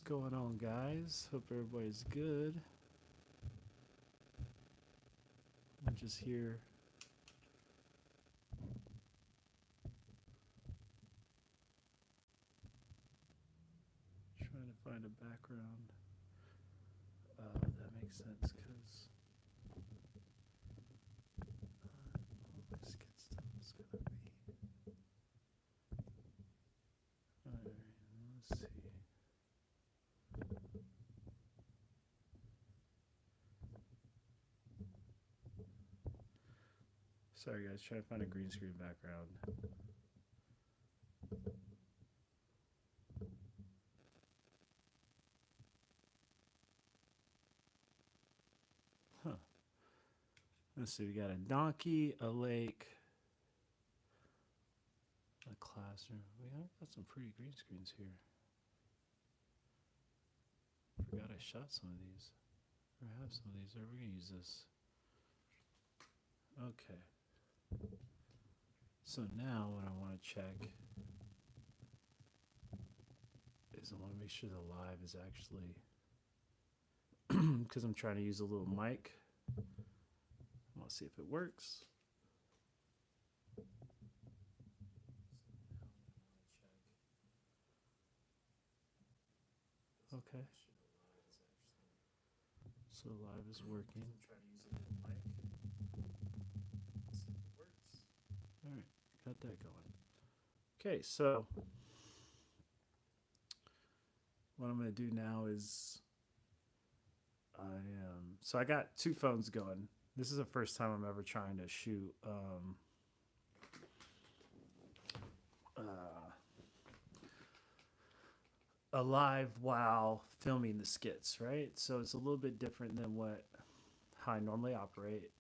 What's going on, guys? Hope everybody's good. I'm just here trying to find a background that makes sense because my skit stuff is gonna be. Alright, let's see. Sorry, guys, trying to find a green screen background. Huh. Let's see, we got a donkey, a lake, a classroom. We got some pretty green screens here. Forgot I shot some of these. Or I have some of these. Are we gonna use this? Okay. So now what I want to check is I want to make sure the live is actually, because I'm trying to use a little mic. I want to see if it works. Okay. So the live is working. I'm trying to use a little mic. See if it works. All right, got that going. Okay, so what I'm going to do now is so I got two phones going. This is the first time I'm ever trying to shoot a live while filming the skits, right? So it's a little bit different than how I normally operate.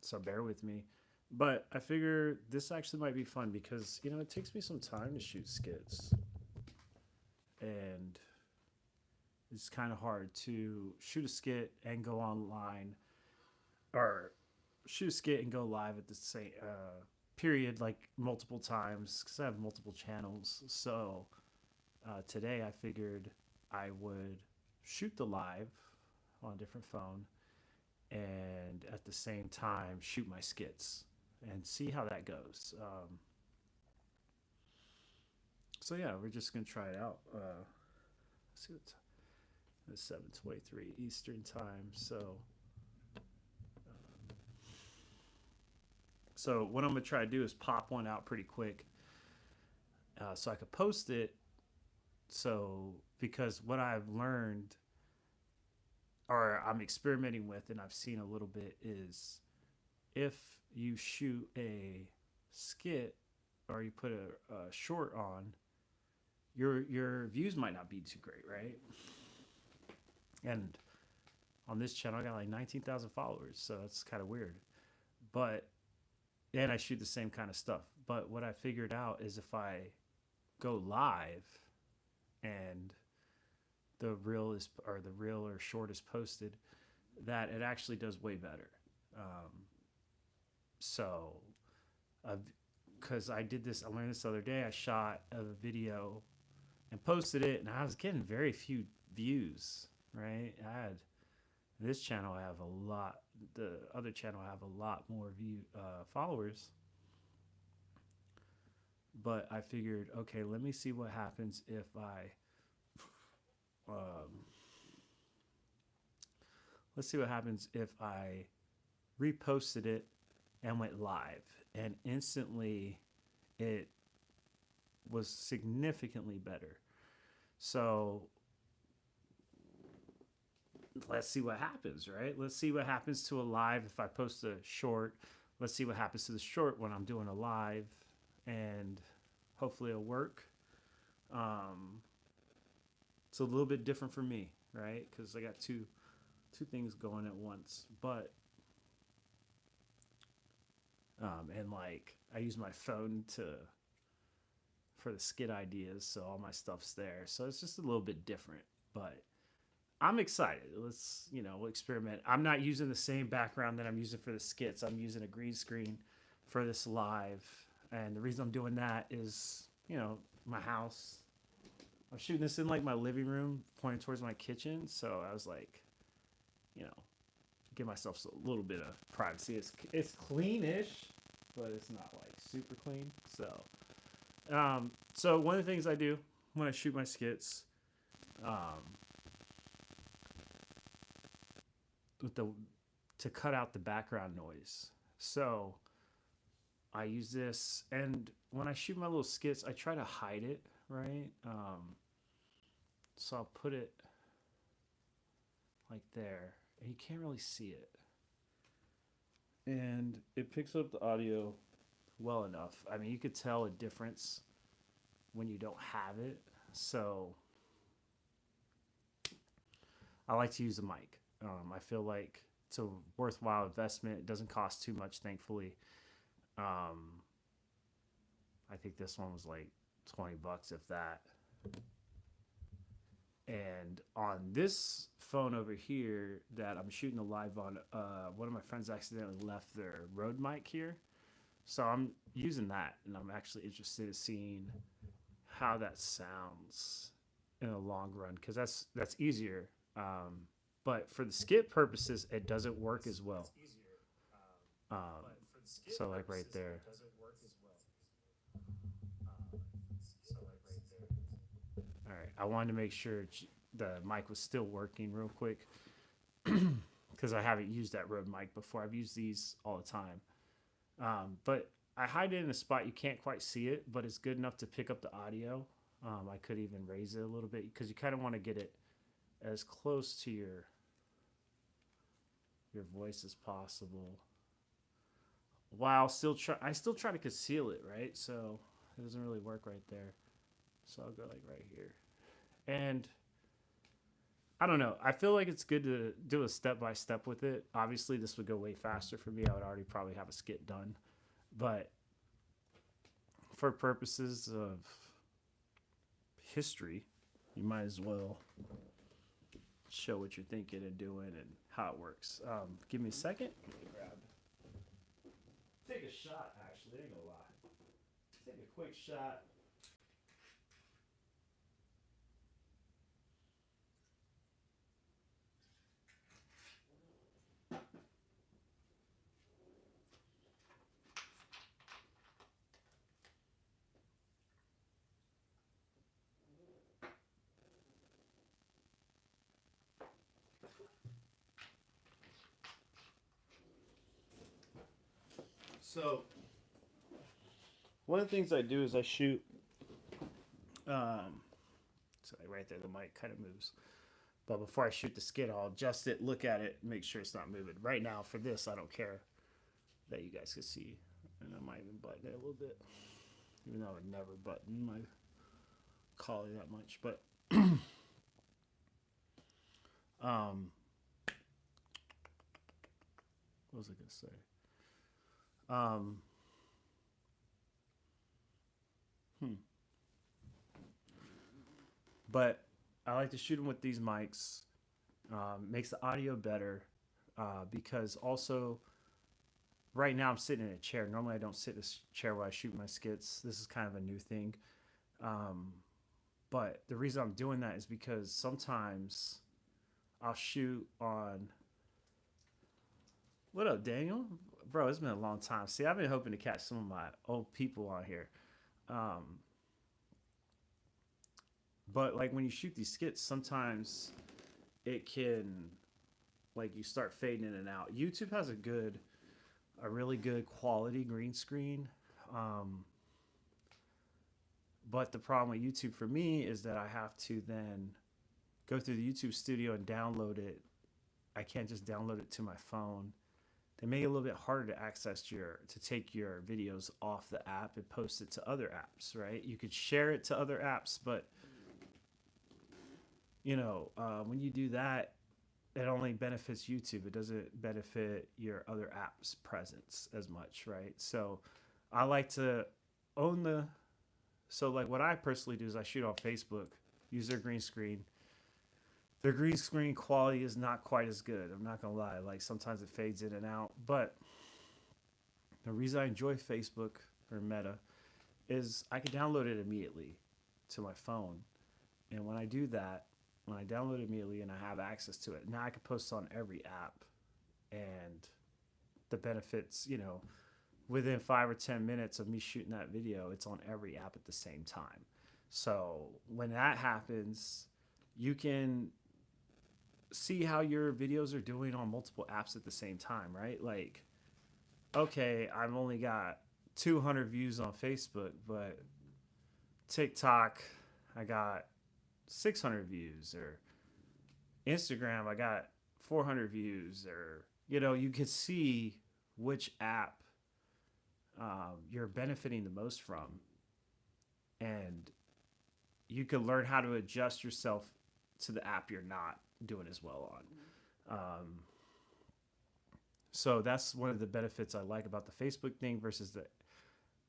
So bear with me. But I figure this actually might be fun because, it takes me some time to shoot skits. And it's kind of hard to shoot a skit and go online, or shoot a skit and go live at the same period, like multiple times, because I have multiple channels. So today I figured I would shoot the live on a different phone and at the same time shoot my skits and see how that goes. So yeah, we're just gonna try it out. Let's see what's it's 7:23 Eastern time. So what I'm gonna try to do is pop one out pretty quick, so I could post it. So because what I've learned, or I'm experimenting with, and I've seen a little bit, is if you shoot a skit or you put a short on, your views might not be too great, right? And on this channel, I got like 19,000 followers, so that's kind of weird. But and I shoot the same kind of stuff. But what I figured out is if I go live and the reel or short is posted, that it actually does way better. So, because I did this, I learned this the other day. I shot a video and posted it, and I was getting very few views. Right? I had this channel. I have a lot. The other channel I have a lot more followers. But I figured, okay, let me see what happens if let's see what happens if I reposted it and went live, and instantly it was significantly better. So let's see what happens, right? Let's see what happens to a live if I post a short. Let's see what happens to the short when I'm doing a live, and hopefully it'll work. It's a little bit different for me, right? Because I got two things going at once. But and like I use my phone for the skit ideas, so all my stuff's there. So it's just a little bit different, but I'm excited. We'll experiment. I'm not using the same background that I'm using for the skits. I'm using a green screen for this live. And the reason I'm doing that is, my house. I'm shooting this in like my living room, pointing towards my kitchen. So I was like, you know, give myself a little bit of privacy. It's cleanish, but it's not like super clean. So one of the things I do when I shoot my skits, um, with the to cut out the background noise. So I use this, and when I shoot my little skits, I try to hide it, right? So I'll put it like there, and you can't really see it. And it picks up the audio well enough. I mean, you could tell a difference when you don't have it. So I like to use a mic. I feel like it's a worthwhile investment. It doesn't cost too much, thankfully. Um, I think this one was like $20, if that. And on this phone over here that I'm shooting the live on, one of my friends accidentally left their Rode mic here. So I'm using that, and I'm actually interested in seeing how that sounds in the long run, because that's easier. But for the skit purposes, it doesn't work as well. So like right there. All right, I wanted to make sure the mic was still working real quick because I haven't used that Rode mic before. I've used these all the time, but I hide it in a spot you can't quite see it, but it's good enough to pick up the audio. I could even raise it a little bit because you kind of want to get it as close to your voice as possible, while I still try to conceal it, right? So it doesn't really work right there. So I'll go like right here. And I don't know. I feel like it's good to do a step by step with it. Obviously, this would go way faster for me. I would already probably have a skit done. But for purposes of history, you might as well show what you're thinking and doing and how it works. Give me a second. Take a shot, actually. I ain't gonna lie. Take a quick shot. So, one of the things I do is I shoot. Sorry, right there, the mic kind of moves. But before I shoot the skit, I'll adjust it, look at it, make sure it's not moving. Right now, for this, I don't care that you guys can see. And I might even button it a little bit. Even though I would never button my collie that much. But, what was I going to say? But I like to shoot them with these mics. Makes the audio better because also right now I'm sitting in a chair. Normally I don't sit in a chair while I shoot my skits. This is kind of a new thing. But the reason I'm doing that is because sometimes I'll shoot on. What up, Daniel? Bro, it's been a long time. See, I've been hoping to catch some of my old people on here. But like when you shoot these skits, sometimes it can, like, you start fading in and out. YouTube has a really good quality green screen. But the problem with YouTube for me is that I have to then go through the YouTube studio and download it. I can't just download it to my phone. They make it a little bit harder to access to take your videos off the app and post it to other apps, right? You could share it to other apps, but when you do that, it only benefits YouTube. It doesn't benefit your other apps' presence as much, right? So I like to own so like what I personally do is I shoot on Facebook, use their green screen. Their green screen quality is not quite as good. I'm not going to lie. Like sometimes it fades in and out. But the reason I enjoy Facebook or Meta is I can download it immediately to my phone. And when I do that, when I download it immediately and I have access to it, now I can post on every app. And the benefits, within 5 or 10 minutes of me shooting that video, it's on every app at the same time. So when that happens, you can see how your videos are doing on multiple apps at the same time, right? Like, okay, I've only got 200 views on Facebook, but TikTok, I got 600 views, or Instagram, I got 400 views, or, you can see which app you're benefiting the most from. And you can learn how to adjust yourself to the app you're not doing as well on. So that's one of the benefits I like about the Facebook thing versus the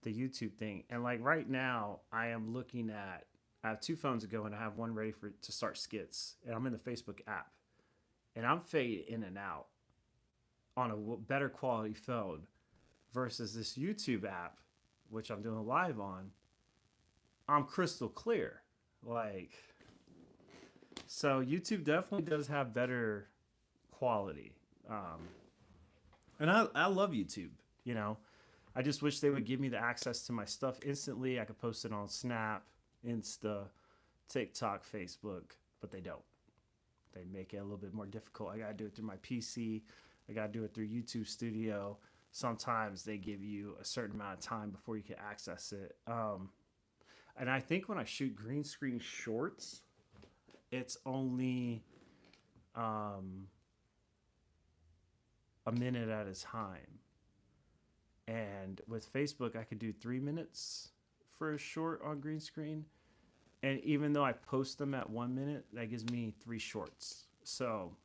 YouTube thing. And like right now, I have 2 phones ago and I have one ready to start skits. And I'm in the Facebook app. And I'm fading in and out on a better quality phone versus this YouTube app, which I'm doing live on. I'm crystal clear. Like, so YouTube definitely does have better quality. And I love YouTube, I just wish they would give me the access to my stuff instantly. I could post it on Snap, Insta, TikTok, Facebook, but they don't. They make it a little bit more difficult. I got to do it through my PC. I got to do it through YouTube Studio. Sometimes they give you a certain amount of time before you can access it. And I think when I shoot green screen shorts, it's only a minute at a time. And with Facebook, I could do 3 minutes for a short on green screen. And even though I post them at 1 minute, that gives me 3 shorts. So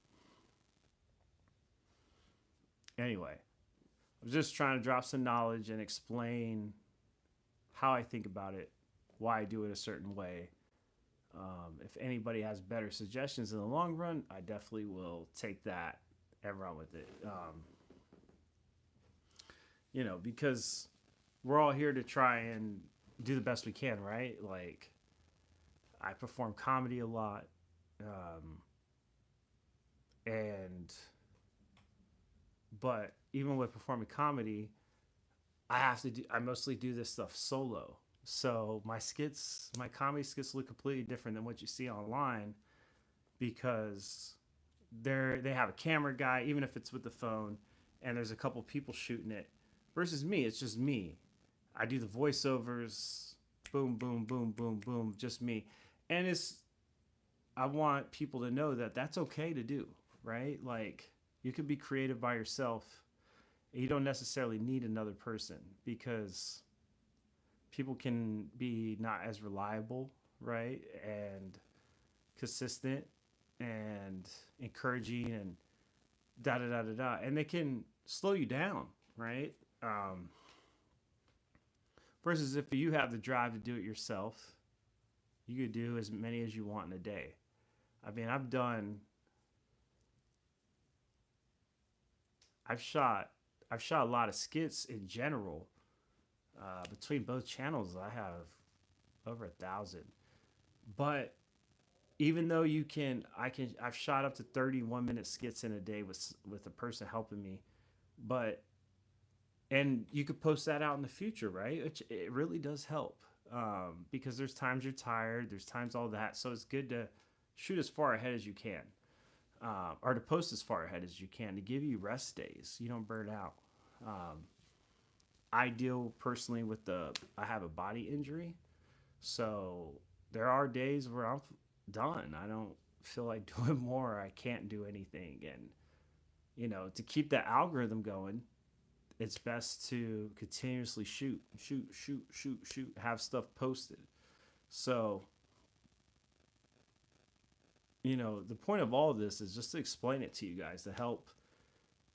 anyway, I was just trying to drop some knowledge and explain how I think about it, why I do it a certain way. If anybody has better suggestions in the long run, I definitely will take that and run with it. Because we're all here to try and do the best we can, right? Like, I perform comedy a lot. But even with performing comedy, I mostly do this stuff solo. So my comedy skits look completely different than what you see online because they have a camera guy, even if it's with the phone, and there's a couple people shooting it. Versus me, it's just me. I do the voiceovers, boom, boom, boom, boom, boom, just me. And I want people to know that that's okay to do, right? Like, you can be creative by yourself. You don't necessarily need another person because people can be not as reliable, right? And consistent and encouraging and da da da da da. And they can slow you down, right? Versus if you have the drive to do it yourself, you could do as many as you want in a day. I mean, I've shot a lot of skits in general. Between both channels, I have over 1,000. But even though I've shot up to 31-minute skits in a day with a person helping me. And you could post that out in the future, right? It really does help because there's times you're tired, there's times all that. So it's good to shoot as far ahead as you can, or to post as far ahead as you can to give you rest days. You don't burn out. I deal personally with I have a body injury, so there are days where I'm done. I don't feel like doing more. I can't do anything, and to keep that algorithm going, it's best to continuously shoot, have stuff posted. So, the point of all of this is just to explain it to you guys, to help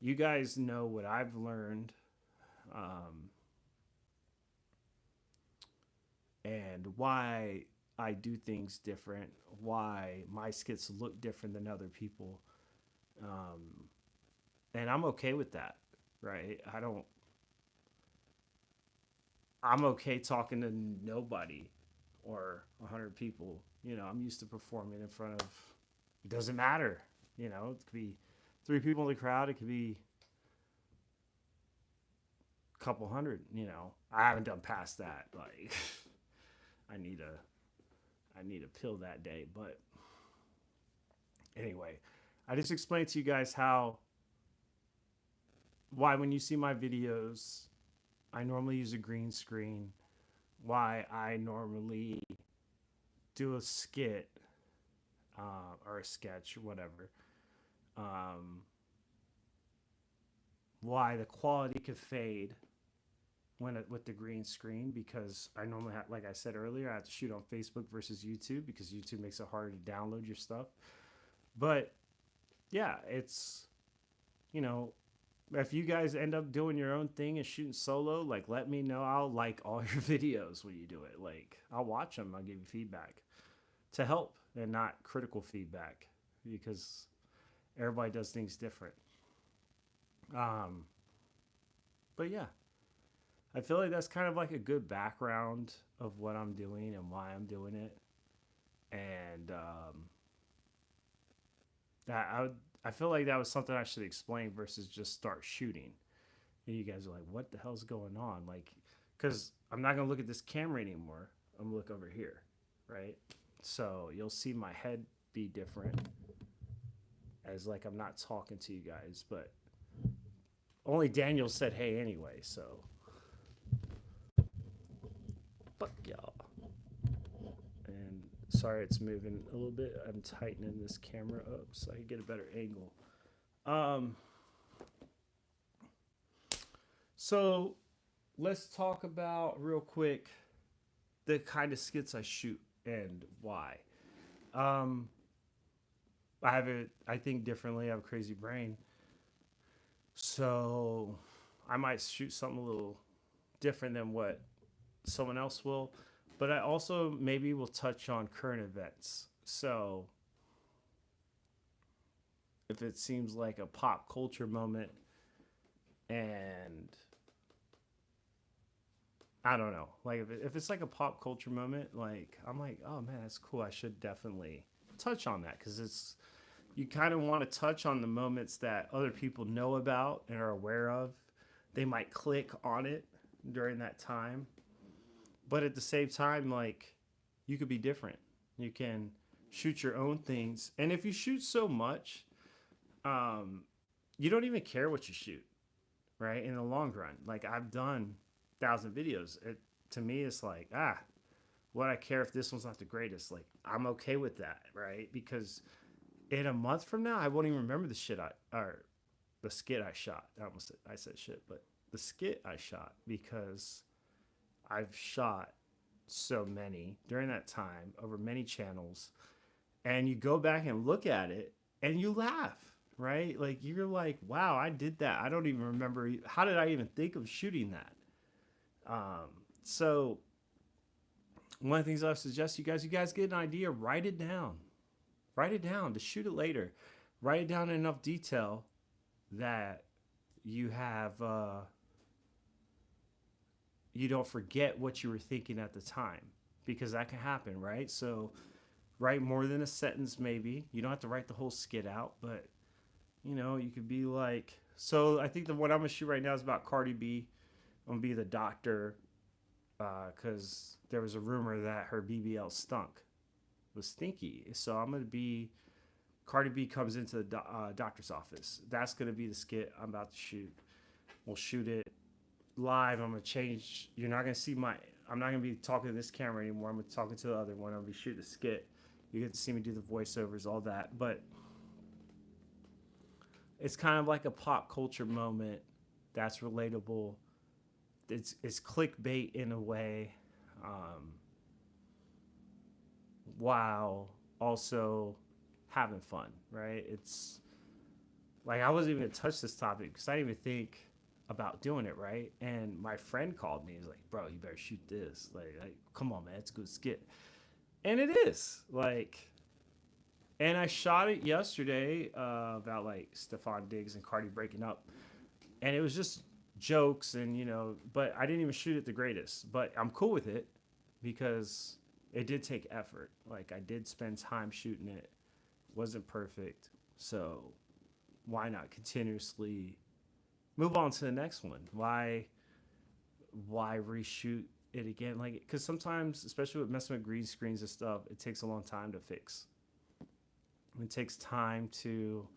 you guys know what I've learned, and why I do things different, why my skits look different than other people. And I'm okay with that. Right? I'm okay talking to nobody or 100 people I'm used to performing in front of, it doesn't matter. It could be 3 people in the crowd. It could be a couple hundred. I haven't done past that. Like, I need a pill that day. But anyway, I just explained to you guys why when you see my videos, I normally use a green screen. Why I normally do a skit or a sketch or whatever. Why the quality could fade with the green screen, because I normally have, like I said earlier, I have to shoot on Facebook versus YouTube because YouTube makes it harder to download your stuff. But yeah, it's, if you guys end up doing your own thing and shooting solo, like, let me know. I'll like all your videos when you do it. Like, I'll watch them. I'll give you feedback to help and not critical feedback, because everybody does things different. But yeah, I feel like that's kind of like a good background of what I'm doing and why I'm doing it. And I feel like that was something I should explain versus just start shooting. And you guys are like, what the hell's going on? Like, because I'm not going to look at this camera anymore. I'm going to look over here, right? So you'll see my head be different, as like I'm not talking to you guys. But only Daniel said hey anyway, so fuck y'all. And sorry it's moving a little bit. I'm tightening this camera up so I can get a better angle. So let's talk about real quick the kind of skits I shoot and why. I have it, I think differently. I have a crazy brain. So I might shoot something a little different than what someone else will. But I also maybe will touch on current events. So if it seems like a pop culture moment, and I don't know, like if it's like a pop culture moment, like I'm like, oh man, that's cool. I should definitely touch on that, because it's, you kind of want to touch on the moments that other people know about and are aware of. They might click on it during that time. But at the same time, like, you could be different. You can shoot your own things. And if you shoot so much, you don't even care what you shoot, right? In the long run. Like, I've done 1,000 videos. To me, it's like, what I care if this one's not the greatest. Like, I'm okay with that, right? Because in a month from now, I won't even remember the skit I shot. I said shit, but the skit I shot, because I've shot so many during that time over many channels, and you go back and look at it and you laugh, right? Like, you're like, wow, I did that. I don't even remember. How did I even think of shooting that? So one of the things I suggest you guys get an idea, write it down to shoot it later. Write it down in enough detail that you have, you don't forget what you were thinking at the time, because that can happen, right? So write more than a sentence, maybe. You don't have to write the whole skit out, but you could be like, so I think the one I'm gonna shoot right now is about Cardi B. I'm gonna be the doctor, because there was a rumor that her BBL was stinky. So I'm gonna be, Cardi B comes into the doctor's office. That's gonna be the skit I'm about to shoot. We'll shoot it live. I'm gonna change. You're not gonna see I'm not gonna be talking to this camera anymore. I'm gonna be talking to the other one. I'm gonna be shooting a skit. You get to see me do the voiceovers, all that. But it's kind of like a pop culture moment that's relatable. It's clickbait in a way, while also having fun, right? It's like, I wasn't even gonna touch this topic because I didn't even think about doing it, right? And my friend called me. He's like, bro, you better shoot this. Like, come on, man, it's a good skit. And it is. Like, and I shot it yesterday, about like Stefan Diggs and Cardi breaking up. And it was just jokes and, but I didn't even shoot it the greatest. But I'm cool with it because it did take effort. Like I did spend time shooting it. Wasn't perfect. So why not continuously move on to the next one? Why reshoot it again? Like, because sometimes, especially with messing with green screens and stuff, it takes a long time to fix. It takes time to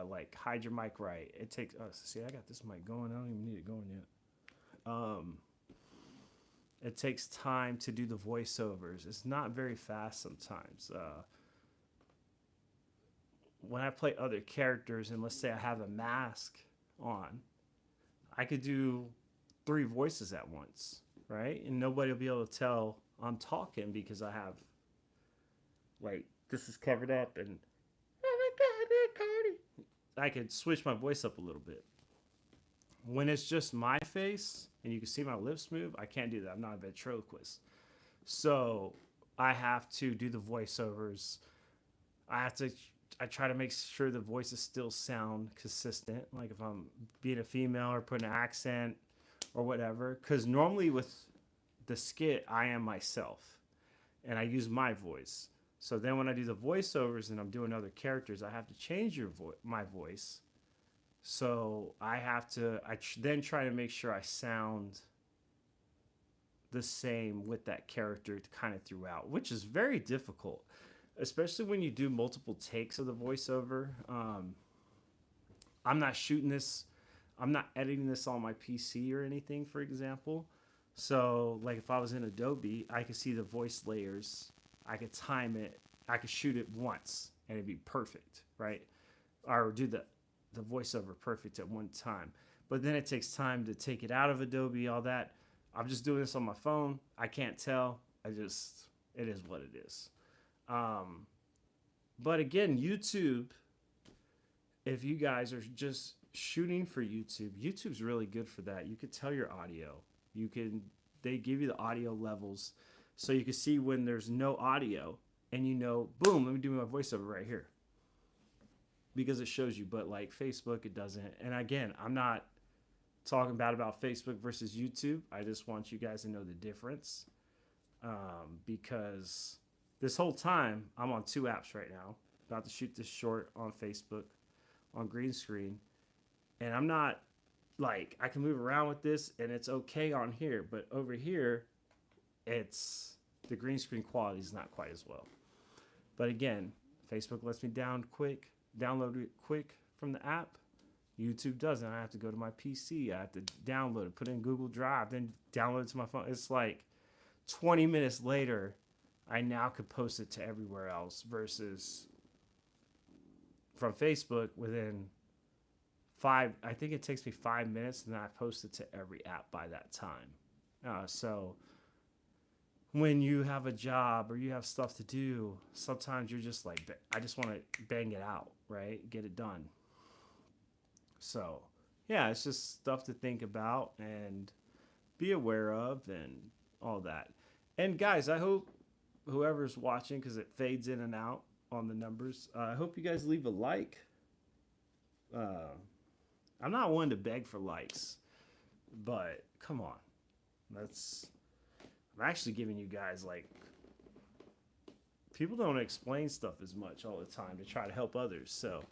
like hide your mic right. It takes. See, I got this mic going. I don't even need it going yet. It takes time to do the voiceovers. It's not very fast sometimes. When I play other characters, and let's say I have a mask on, I could do 3 voices at once, right? And nobody will be able to tell I'm talking because I have, like, this is covered up, and I could switch my voice up a little bit. When it's just my face and you can see my lips move, I can't do that. I'm not a ventriloquist. So I have to do the voiceovers. I try to make sure the voices still sound consistent. Like if I'm being a female or putting an accent or whatever. Because normally with the skit, I am myself and I use my voice. So then when I do the voiceovers and I'm doing other characters, I have to change my voice. So then try to make sure I sound the same with that character kind of throughout, which is very difficult, especially when you do multiple takes of the voiceover. I'm not shooting this, I'm not editing this on my PC or anything, for example. So like if I was in Adobe, I could see the voice layers, I could time it, I could shoot it once and it'd be perfect, right? Or do the voiceover perfect at one time. But then it takes time to take it out of Adobe, all that. I'm just doing this on my phone. I can't tell. It is what it is. But again, YouTube, if you guys are just shooting for YouTube, YouTube's really good for that. You could tell your audio. They give you the audio levels so you can see when there's no audio and boom, let me do my voiceover right here. Because it shows you, but like Facebook, it doesn't. And again, I'm not talking bad about Facebook versus YouTube. I just want you guys to know the difference. Because this whole time, I'm on 2 apps right now. About to shoot this short on Facebook, on green screen. And I'm not, like, I can move around with this and it's okay on here. But over here, the green screen quality is not quite as well. But again, Facebook lets me download it quick from the app. YouTube doesn't. I have to go to my PC. I have to download it, put it in Google Drive, then download it to my phone. It's like 20 minutes later, I now could post it to everywhere else versus from Facebook within I think it takes me 5 minutes and then I post it to every app by that time. So when you have a job or you have stuff to do, sometimes you're just like, I just want to bang it out, right? Get it done. So, yeah, it's just stuff to think about and be aware of and all that. And guys, I hope whoever's watching, because it fades in and out on the numbers, I hope you guys leave a like. I'm not one to beg for likes, but come on. I'm actually giving you guys, like, people don't explain stuff as much all the time to try to help others, so.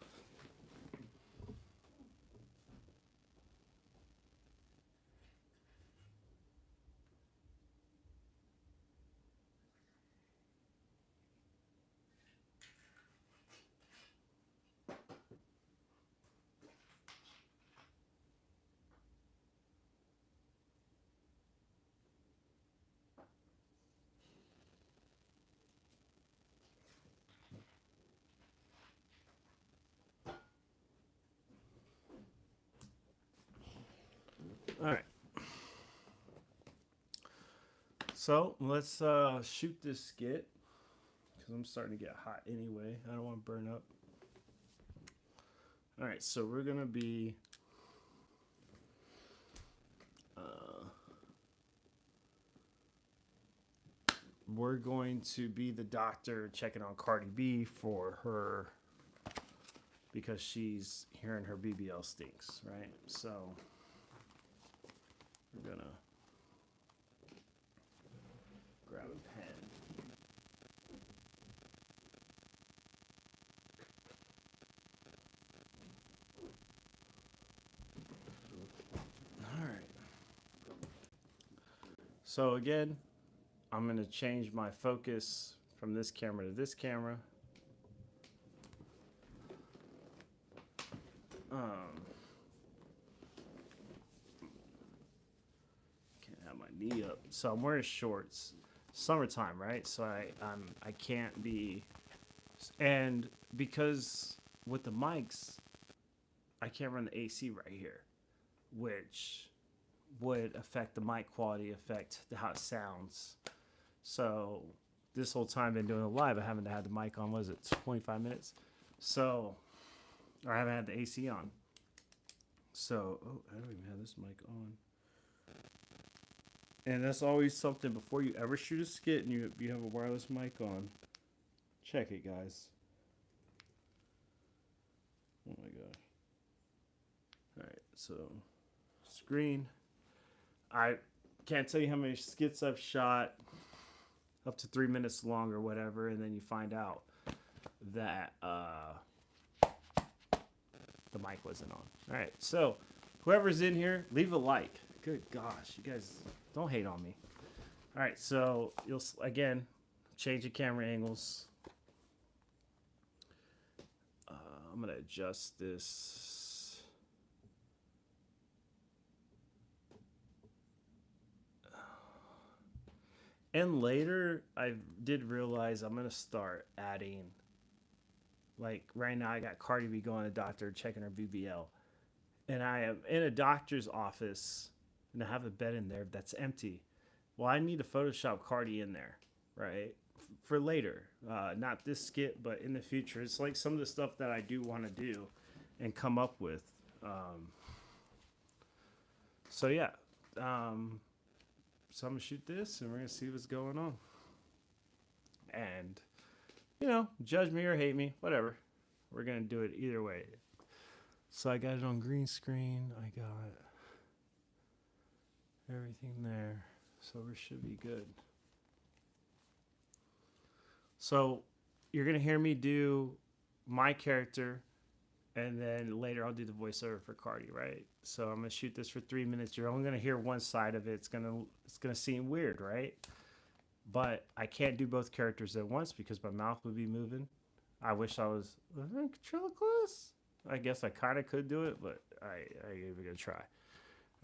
All right. So let's shoot this skit because I'm starting to get hot anyway. I don't want to burn up. All right, so we're gonna be the doctor checking on Cardi B for her because she's hearing her BBL stinks, right? So we're gonna grab a pen. So again, I'm going to change my focus from this camera to this camera. Can't have my knee up. So I'm wearing shorts. Summertime, right? So I can't be, and because with the mics, I can't run the AC right here, which would affect the mic quality, affect how it sounds. So this whole time I've been doing it live, I haven't had the mic on, was it 25 minutes? So, or I haven't had the AC on. So, oh, I don't even have this mic on. And that's always something before you ever shoot a skit and you have a wireless mic on. Check it, guys. Oh my gosh. Alright, so screen. I can't tell you how many skits I've shot, up to 3 minutes long or whatever, and then you find out that the mic wasn't on. Alright, so whoever's in here, leave a like. Good gosh, you guys don't hate on me. Alright, so you'll again change the camera angles. I'm gonna adjust this. And later, I did realize I'm gonna start adding. Like right now, I got Cardi B going to the doctor, checking her BBL, and I am in a doctor's office, and I have a bed in there that's empty. Well, I need to Photoshop Cardi in there, right? For later, not this skit, but in the future. It's like some of the stuff that I do want to do and come up with. So yeah, so I'm gonna shoot this and we're gonna see what's going on. And you know, judge me or hate me, whatever. We're gonna do it either way. So I got it on green screen. I got everything there, so we should be good. So you're going to hear me do my character, and then later I'll do the voiceover for Cardi, right? So I'm going to shoot this for 3 minutes. You're only going to hear one side of it. It's going to seem weird, right? But I can't do both characters at once because my mouth would be moving. I wish I was ventriloquist. I guess I kind of could do it, but I gave it a try.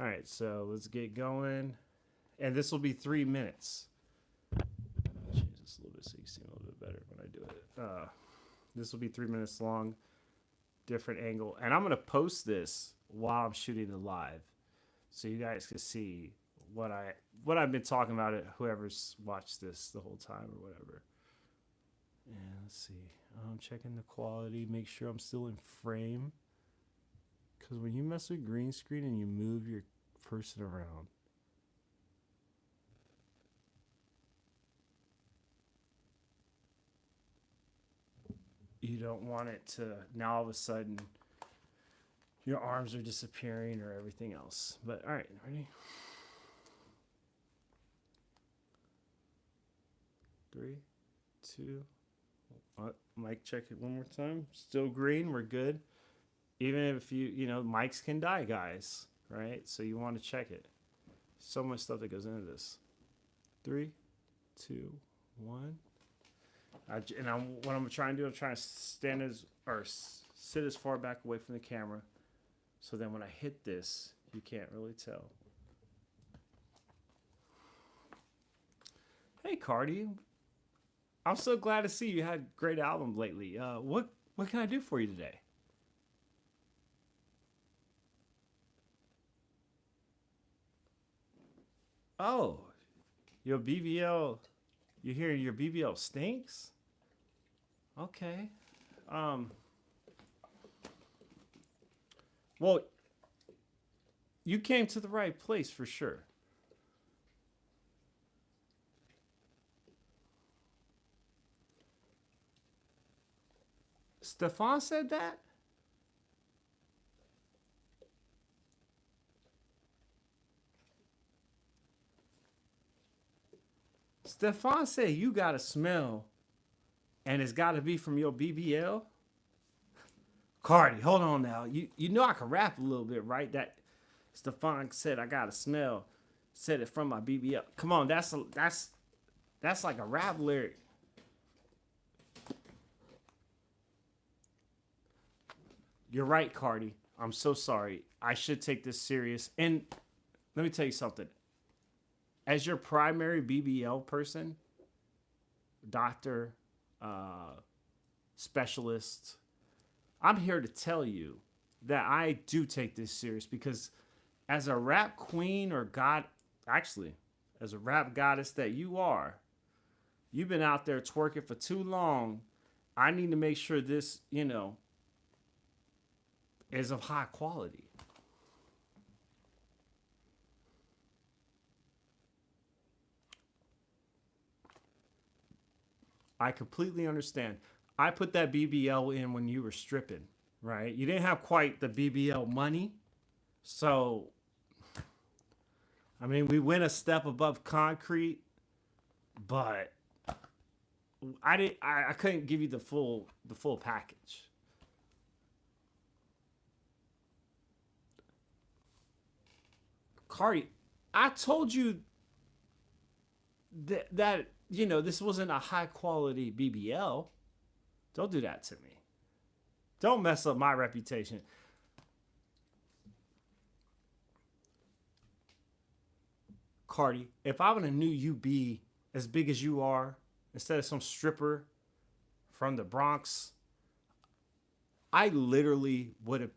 All right, so let's get going. And this will be 3 minutes. Change this a little bit so you see a little bit better when I do it. This will be 3 minutes long, different angle. And I'm going to post this while I'm shooting it live so you guys can see what I've been talking about it, whoever's watched this the whole time or whatever. And let's see. I'm checking the quality, make sure I'm still in frame. Because when you mess with green screen and you move your person around, you don't want it to, now all of a sudden, your arms are disappearing or everything else. But all right, ready? 3, 2, mic check it one more time. Still green, we're good. Even if mics can die, guys, right? So you want to check it. So much stuff that goes into this. 3, 2, 1. What I'm trying to do, I'm trying to sit as far back away from the camera, so then when I hit this, you can't really tell. Hey, Cardi, I'm so glad to see you had a great album lately. What can I do for you today? Oh, your BBL. You hear your BBL stinks? Okay. Well, you came to the right place for sure. Stefan said that? Stefan said you got a smell and it's got to be from your BBL? Cardi, hold on now. You know I can rap a little bit, right? That Stefan said I got a smell. Said it from my BBL. Come on, that's like a rap lyric. You're right, Cardi. I'm so sorry. I should take this serious. And let me tell you something. As your primary BBL person, doctor, specialist, I'm here to tell you that I do take this serious because as a rap queen or god, actually, as a rap goddess that you are, you've been out there twerking for too long. I need to make sure this, is of high quality. I completely understand. I put that BBL in when you were stripping, right? You didn't have quite the BBL money. So, I mean, we went a step above concrete, but I couldn't give you the full package. Cardi, I told you that this wasn't a high quality BBL. Don't do that to me. Don't mess up my reputation. Cardi, if I would have knew you be as big as you are, instead of some stripper from the Bronx, I literally would have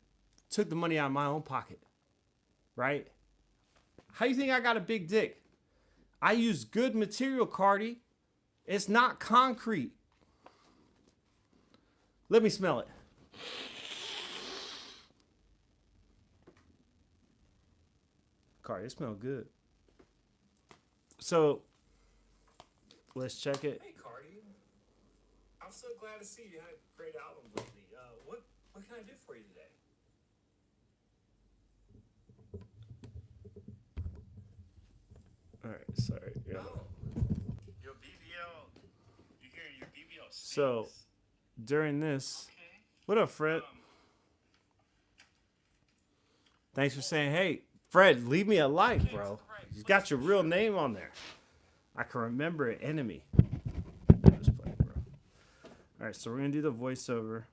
took the money out of my own pocket. Right? How you think I got a big dick? I use good material, Cardi. It's not concrete. Let me smell it. Cardi, it smells good. So, let's check it. Hey, Cardi. I'm so glad to see you had a great album lately. What can I do for you today? All right, sorry. Yeah. Oh, your BBL. You hear your BBL stinks. So, during this, Okay. what up, Fred? Thanks for saying, hey, Fred, leave me a like, bro. You got your real name on there. I can remember it, enemy. Just play, bro. All right, so we're gonna do the voiceover.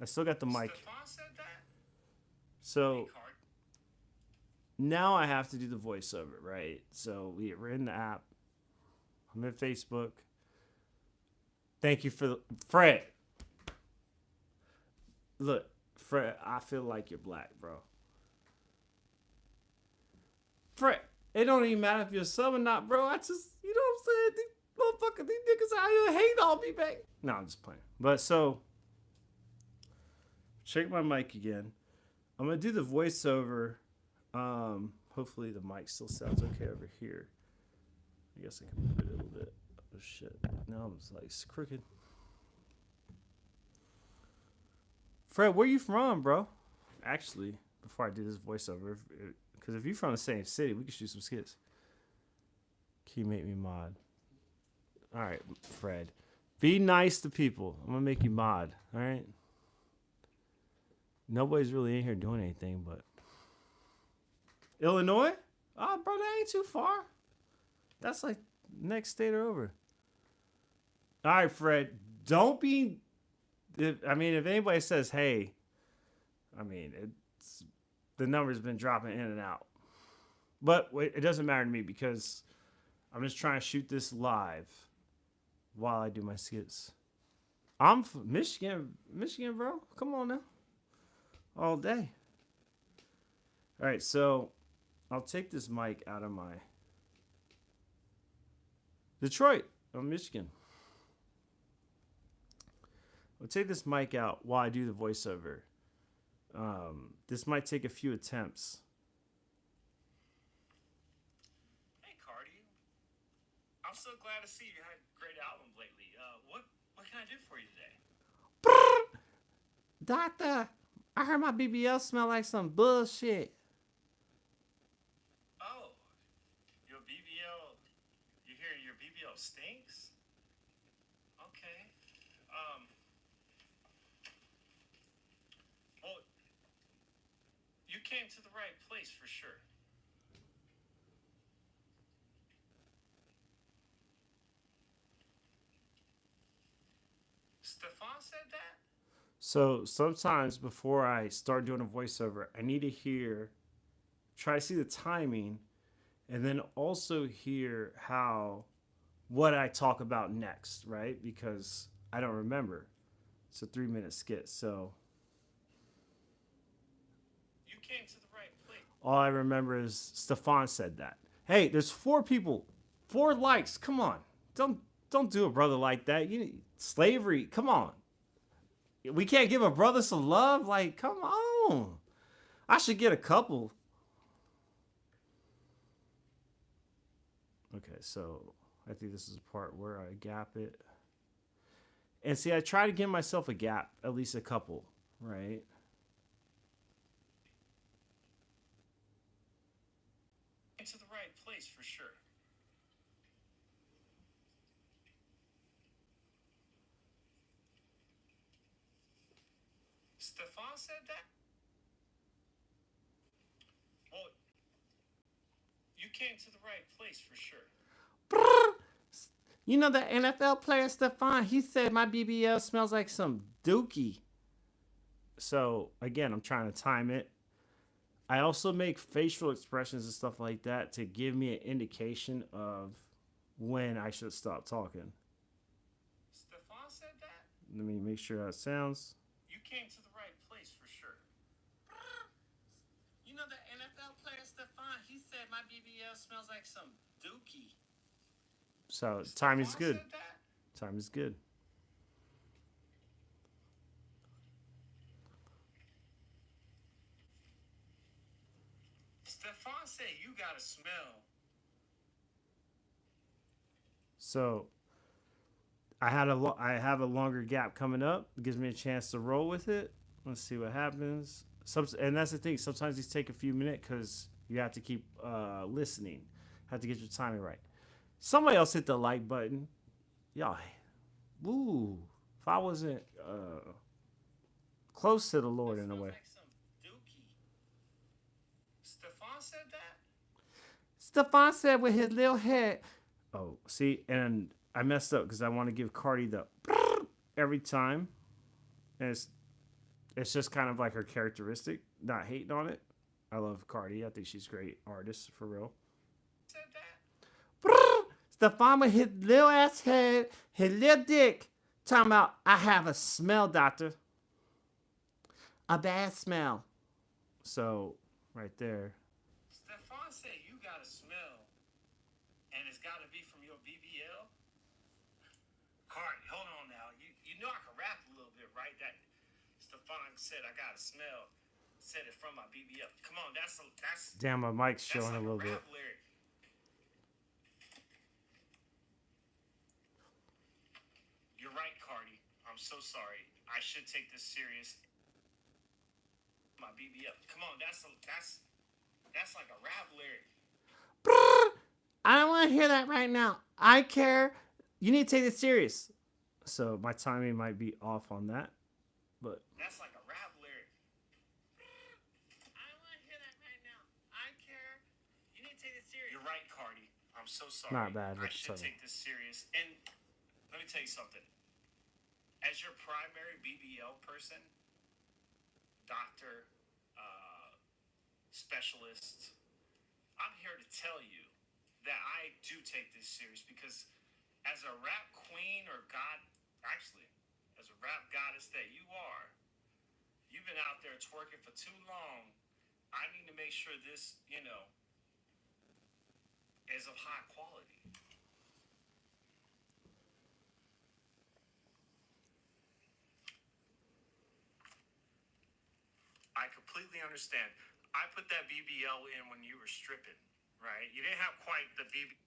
I still got the mic. Stefan said that? So Hey, Cardi. now I have to do the voiceover, right? So we're in the app. I'm in Facebook. Thank you for Fred. Look, Fred, I feel like you're black, bro. Fred, it don't even matter if you're a sub or not, bro. I just, you know what I'm saying? These niggas out here hate on me, back. No, I'm just playing. But so, check my mic again. I'm gonna do the voiceover. Hopefully the mic still sounds okay over here. I guess I can move it a little bit. Oh shit! Now I'm just like it's crooked. Fred, where you from, bro? Actually, before I do this voiceover, because if you're from the same city, we can shoot some skits. Can you make me mod? All right, Fred. Be nice to people. I'm gonna make you mod. All right. Nobody's really in here doing anything, but Illinois? Oh, bro, that ain't too far. That's like next state or over. All right, Fred. Don't be. If anybody says, "Hey," the number's been dropping in and out. But it doesn't matter to me because I'm just trying to shoot this live while I do my skits. I'm from Michigan, bro. Come on now. All day. All right, so I'll take this mic out of my Detroit, Michigan. I'll take this mic out while I do the voiceover. This might take a few attempts. Hey, Cardi. I'm so glad to see you had a great album lately. What can I do for you today? Doctor, I heard my BBL smell like some bullshit. Oh, your BBL. You hear your BBL stinks? Okay. Well, you came to the right place for sure. said that? So sometimes before I start doing a voiceover, I need to hear, try to see the timing, and then also hear how what I talk about next, right? Because I don't remember. It's a 3 minute skit, so You came to the right place. all I remember is Stefan said that. Hey, there's 4 people, 4 likes. Come on, don't do a brother like that. You slavery. Come on, we can't give a brother some love. Like, come on. I should get a couple. Okay, so I think this is the part where I gap it. And see, I try to give myself a gap, at least a couple, right? To the right place for sure. Stefan said that? Well, you came to the right place for sure. You know the NFL player Stefan, he said my BBL smells like some dookie. So again, I'm trying to time it. I also make facial expressions and stuff like that to give me an indication of when I should stop talking. Stefan said that? Let me make sure that sounds. You came to the right place for sure. You know the NFL player Stefan, he said my BBL smells like some dookie. So time is good. Said that? Time is good. Stefan said you got a smell. So I have a longer gap coming up. It gives me a chance to roll with it. Let's see what happens. And that's the thing. Sometimes these take a few minutes because you have to keep listening. Have to get your timing right. Somebody else hit the like button. Y'all, woo. If I wasn't close to the Lord in a way. Like some dookie. Stefan said that? Stefan said with his little head. Oh, see, and I messed up because I want to give Cardi the every time. And it's just kind of like her characteristic, not hating on it. I love Cardi. I think she's a great artist, for real. Said that? Stefan with his little ass head, his little dick, talking about, I have a smell, doctor. A bad smell. So, right there. Stefan said you got a smell. And it's got to be from your BBL? Cardi, hold on now. You know I can rap a little bit, right? That Stefan said I got a smell. Said it from my BBL. Come on, that's damn, my mic's showing like a little bit. Lyric. You're right, Cardi. I'm so sorry. I should take this serious. My BBL. Come on, that's like a rap lyric. I don't want to hear that right now. I care. You need to take this serious. So my timing might be off on that, but that's like a rap lyric. I don't want to hear that right now. I care. You need to take this serious. You're right, Cardi. I'm so sorry. Not bad. I should take this serious. And let me tell you something. As your primary BBL person, doctor, specialist, I'm here to tell you that I do take this serious because as a rap queen or god, actually, as a rap goddess that you are, you've been out there twerking for too long. I need to make sure this, is of high quality. I completely understand. I put that BBL in when you were stripping, right? You didn't have quite the BBL.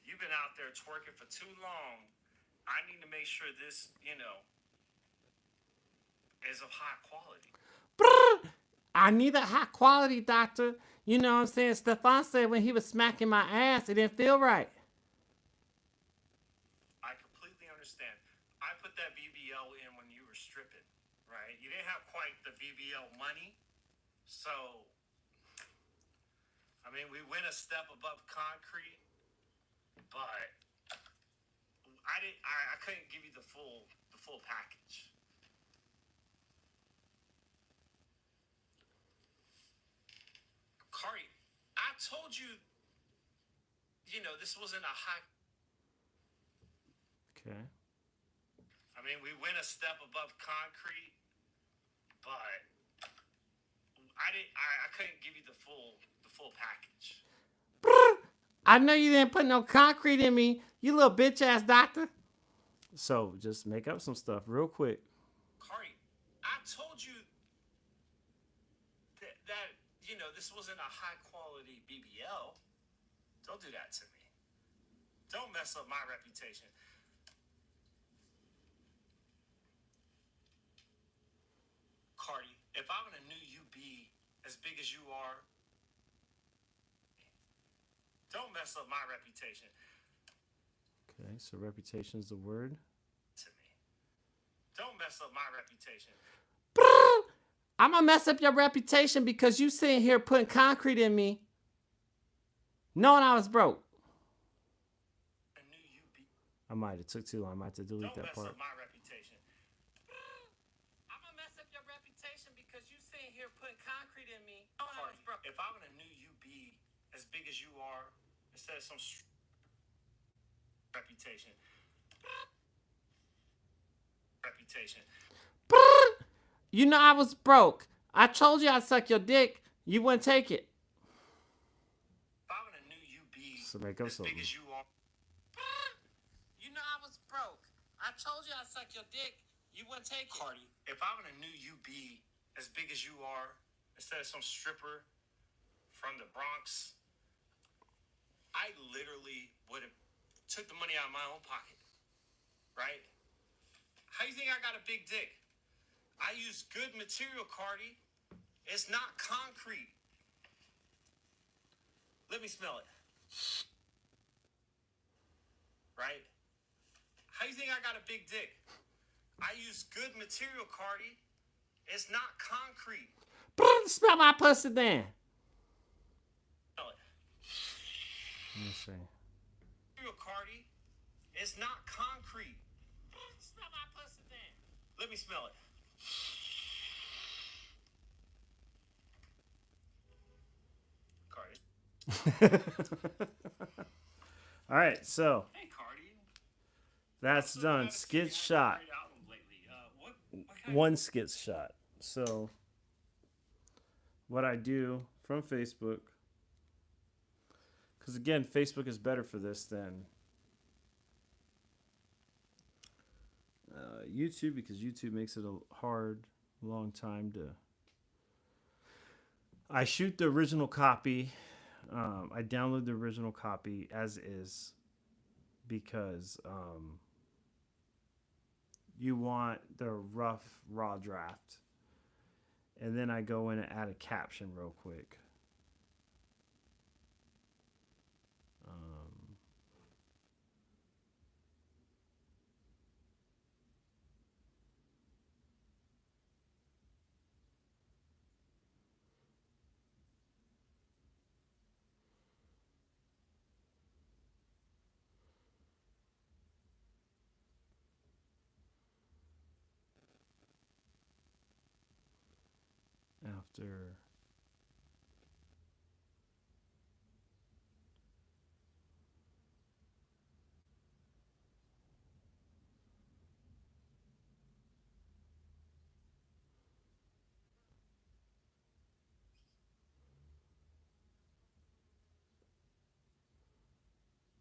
You've been out there twerking for too long. I need to make sure this, is of high quality. I need a high quality, doctor. You know what I'm saying? Stefan said when he was smacking my ass, it didn't feel right. I completely understand. I put that BBL in when you were stripping, right? You didn't have quite the BBL money. So, I mean, we went a step above concrete, but I couldn't give you the full full package. Cardi, I told you, this wasn't a high. Okay. I mean, we went a step above concrete, but I couldn't give you the full package. I know you didn't put no concrete in me, you little bitch ass doctor. So just make up some stuff real quick. Cardi, I told you that this wasn't a high quality BBL. Don't do that to me. Don't mess up my reputation. Cardi, if I would have knew you be as big as you are, don't mess up my reputation. Okay, so reputation is the word. To me. Don't mess up my reputation. I'm gonna mess up your reputation because you sitting here putting concrete in me, knowing I was broke. I knew you be. I might have took too long. I might have to delete Don't that mess part. up my reputation. I'm gonna mess up your reputation because you sitting here putting concrete in me, knowing I was broke. If I would have knew you be as big as you are, instead of some reputation. You know I was broke. I told you I'd suck your dick. You wouldn't take it. If I would have knew you be So make up as something. big as you are. You know I was broke. I told you I'd suck your dick. You wouldn't take it. Cardi, if I would have knew you be as big as you are, instead of some stripper from the Bronx, I literally would have took the money out of my own pocket. Right? How you think I got a big dick? I use good material, Cardi. It's not concrete. Let me smell it. Right? How you think I got a big dick? I use good material, Cardi. It's not concrete. Smell my pussy then. Smell it. Let me see. Material, Cardi. It's not concrete. Smell my pussy then. Let me smell it. Cardi. All right, so Hey, Cardi. that's done. Skit shot. One skit shot. So what I do from Facebook, because again, Facebook is better for this than YouTube, because YouTube makes it a hard, long time to. I shoot the original copy. I download the original copy as is, because you want the rough, raw draft. And then I go in and add a caption real quick. After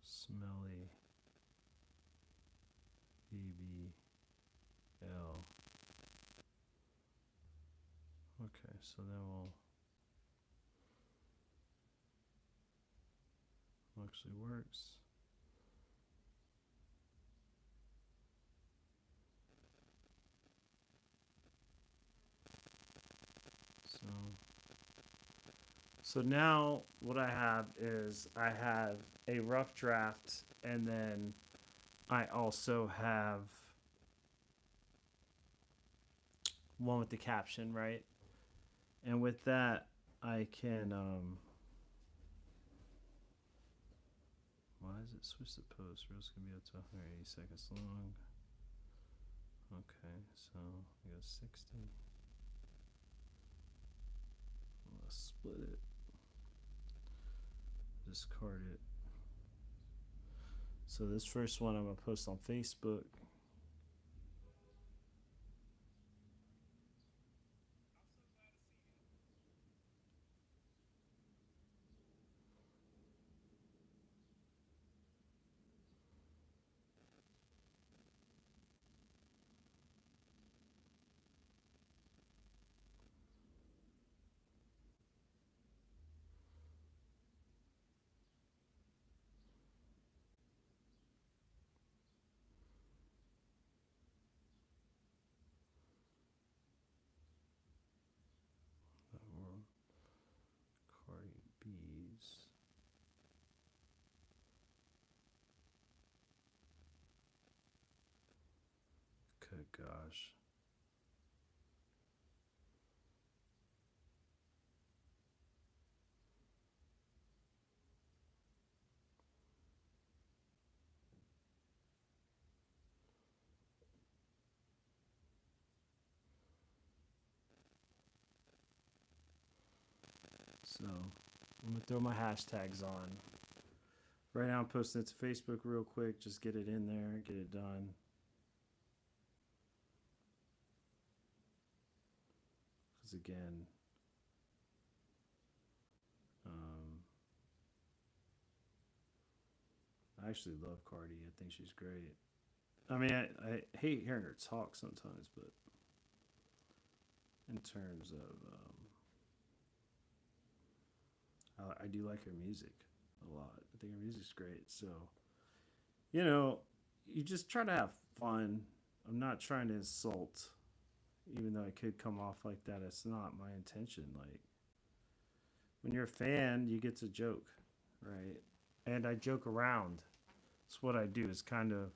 smelly BBL. Okay, so then we'll actually works. So now what I have is I have a rough draft, and then I also have one with the caption, right? And with that, I can why is it switch to post? Reels can be up to 180 seconds long. So we got 60. Let's split it. Discard it. So this first one I'm gonna post on Facebook. Cardi B's. Good gosh. So I'm gonna throw my hashtags on. Right now I'm posting it to Facebook real quick. Just get it in there, get it done. Because again, I actually love Cardi. I think she's great. I mean, I hate hearing her talk sometimes, but in terms of, I do like her music a lot. I think her music's great. So, you just try to have fun. I'm not trying to insult, even though it could come off like that. It's not my intention. Like, when you're a fan, you get to joke, right? And I joke around. It's what I do. It's kind of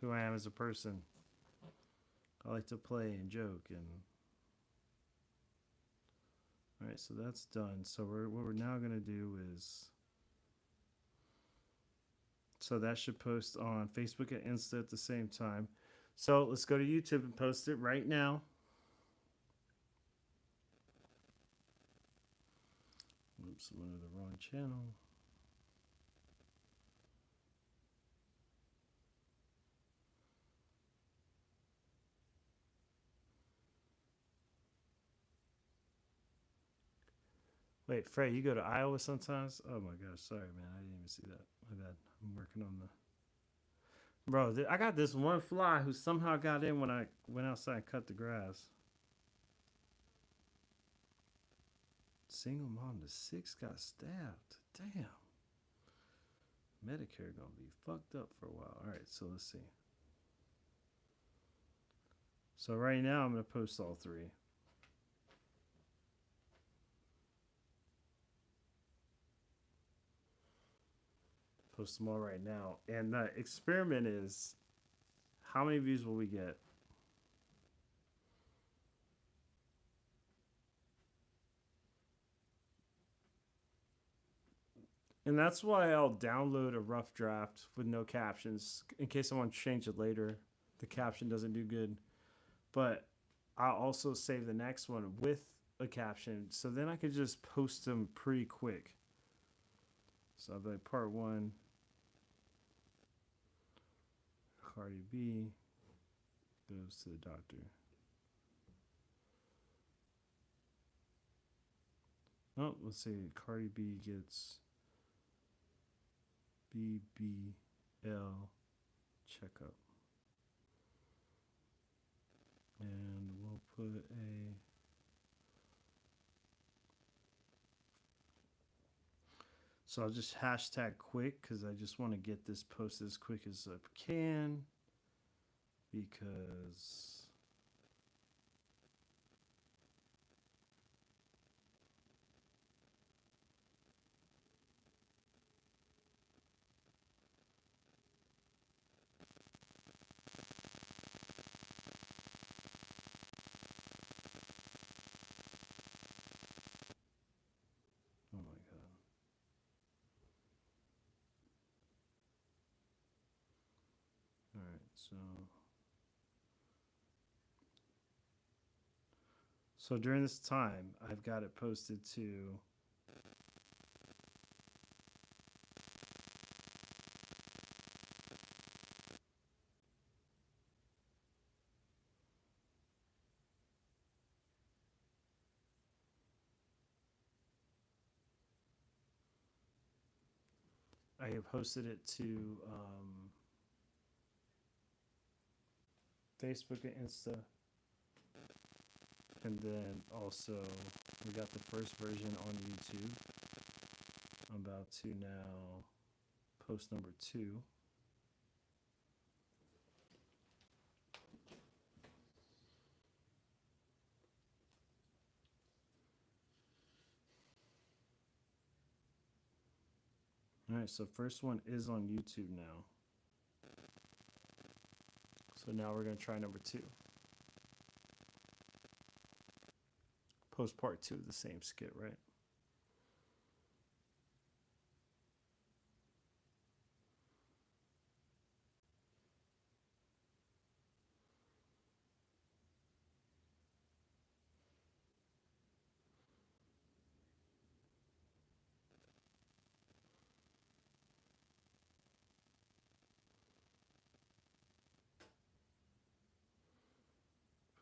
who I am as a person. I like to play and joke. And all right, so that's done. So what we're now gonna do is, so that should post on Facebook and Insta at the same time. So let's go to YouTube and post it right now. Oops, I'm under the wrong channel. Wait, Frey, you go to Iowa sometimes? Oh my gosh, sorry, man. I didn't even see that. My bad. I'm working on the. Bro, I got this one fly who somehow got in when I went outside and cut the grass. Single mom to 6 got stabbed. Damn. Medicare gonna be fucked up for a while. All right, so let's see. So right now I'm gonna post all 3. Post them all right now. And the experiment is, how many views will we get? And that's why I'll download a rough draft with no captions in case I want to change it later. The caption doesn't do good. But I'll also save the next one with a caption. So then I could just post them pretty quick. So I'll be like, part 1. Cardi B goes to the doctor. Oh, let's see. Cardi B gets BBL checkup. And we'll put a. So I'll just hashtag quick because I just want to get this posted as quick as I can. Because. Oh my God. All right, so So during this time, I've got it posted to I have posted it to Facebook and Insta. And then also, we got the first version on YouTube. I'm about to now post number 2. All right, so first one is on YouTube now. So now we're going to try number 2. Post part 2 of the same skit, right?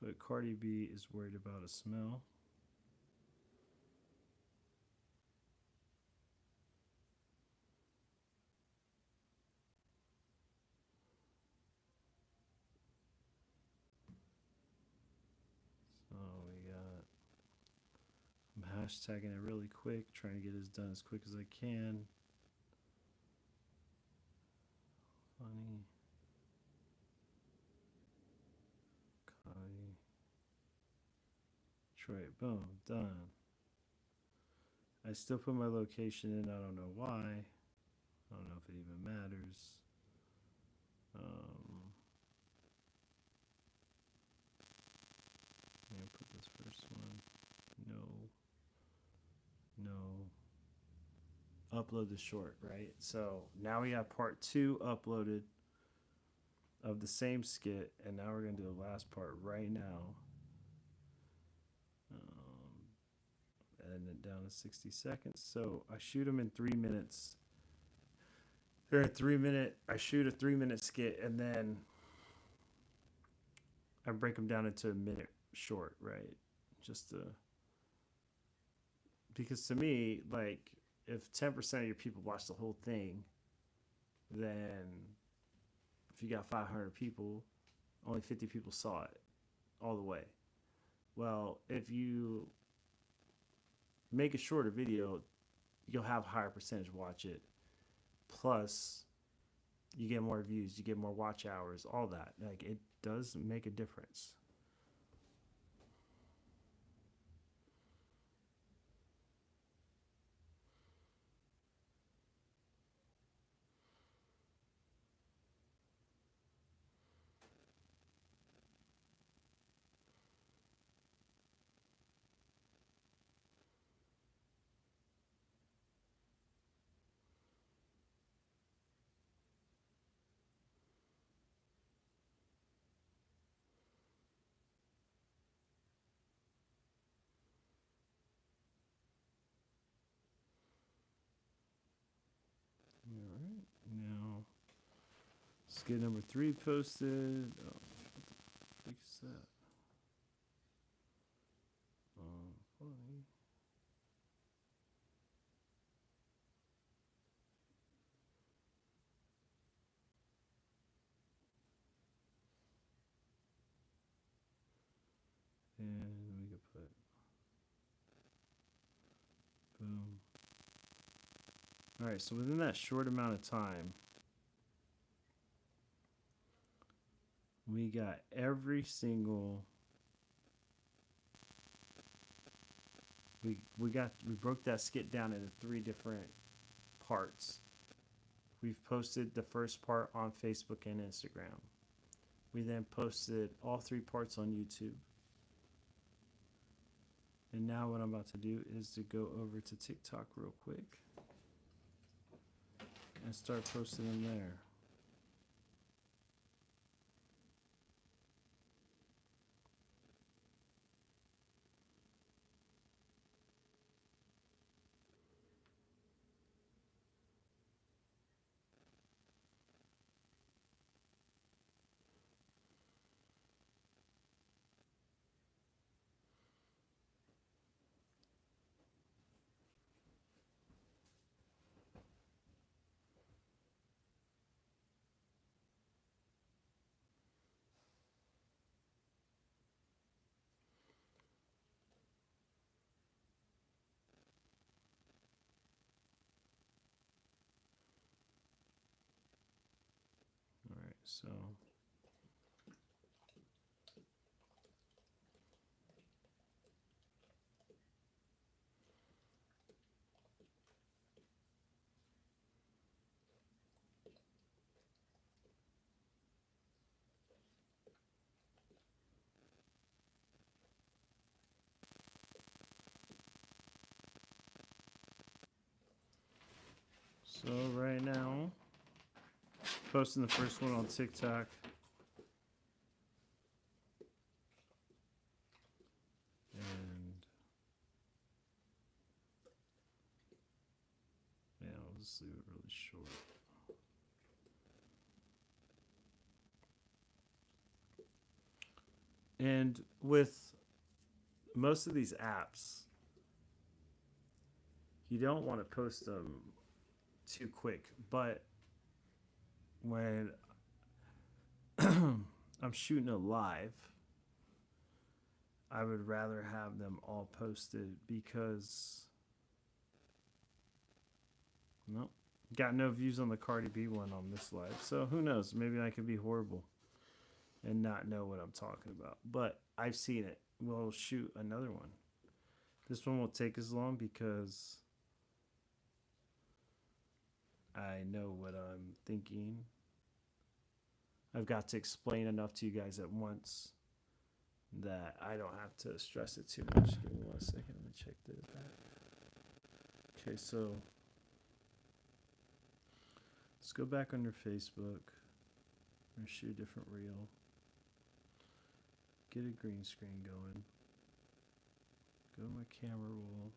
But Cardi B is worried about a smell. So we got, I'm hashtagging it really quick, trying to get this done as quick as I can. Funny. Cardi. Detroit, boom, done. I still put my location in, I don't know why. I don't know if it even matters. I'm gonna put this first one. No. Upload the short, right? So now we have part 2 uploaded of the same skit, and now we're gonna do the last part right now. And then down to 60 seconds. So I shoot them in 3 minutes. They're a 3 minute. I shoot a 3 minute skit, and then I break them down into a minute short, right? Just to, because to me, like, if 10% of your people watch the whole thing, then if you got 500 people, only 50 people saw it all the way. Well, if you make a shorter video, you'll have a higher percentage watch it. Plus, you get more views, you get more watch hours, all that. Like, it does make a difference. All right, now skit number 3 posted. Oh, what the fuck is that? Funny. And we could put boom. All right, so within that short amount of time, we got every single. We broke that skit down into 3 different parts. We've posted the first part on Facebook and Instagram. We then posted all 3 parts on YouTube. And now what I'm about to do is to go over to TikTok real quick and start posting them there. So right now, posting the first one on TikTok. And yeah, I'll just leave it really short. And with most of these apps, you don't want to post them too quick. But when I'm shooting it live, I would rather have them all posted because nope, got no views on the Cardi B one on this live. So who knows? Maybe I could be horrible and not know what I'm talking about. But I've seen it. We'll shoot another one. This one won't take as long because I know what I'm thinking. I've got to explain enough to you guys at once that I don't have to stress it too much. Give me 1 second. Let me check the back. Okay, so let's go back under Facebook. I'm going to shoot a different reel. Get a green screen going. Go to my camera roll.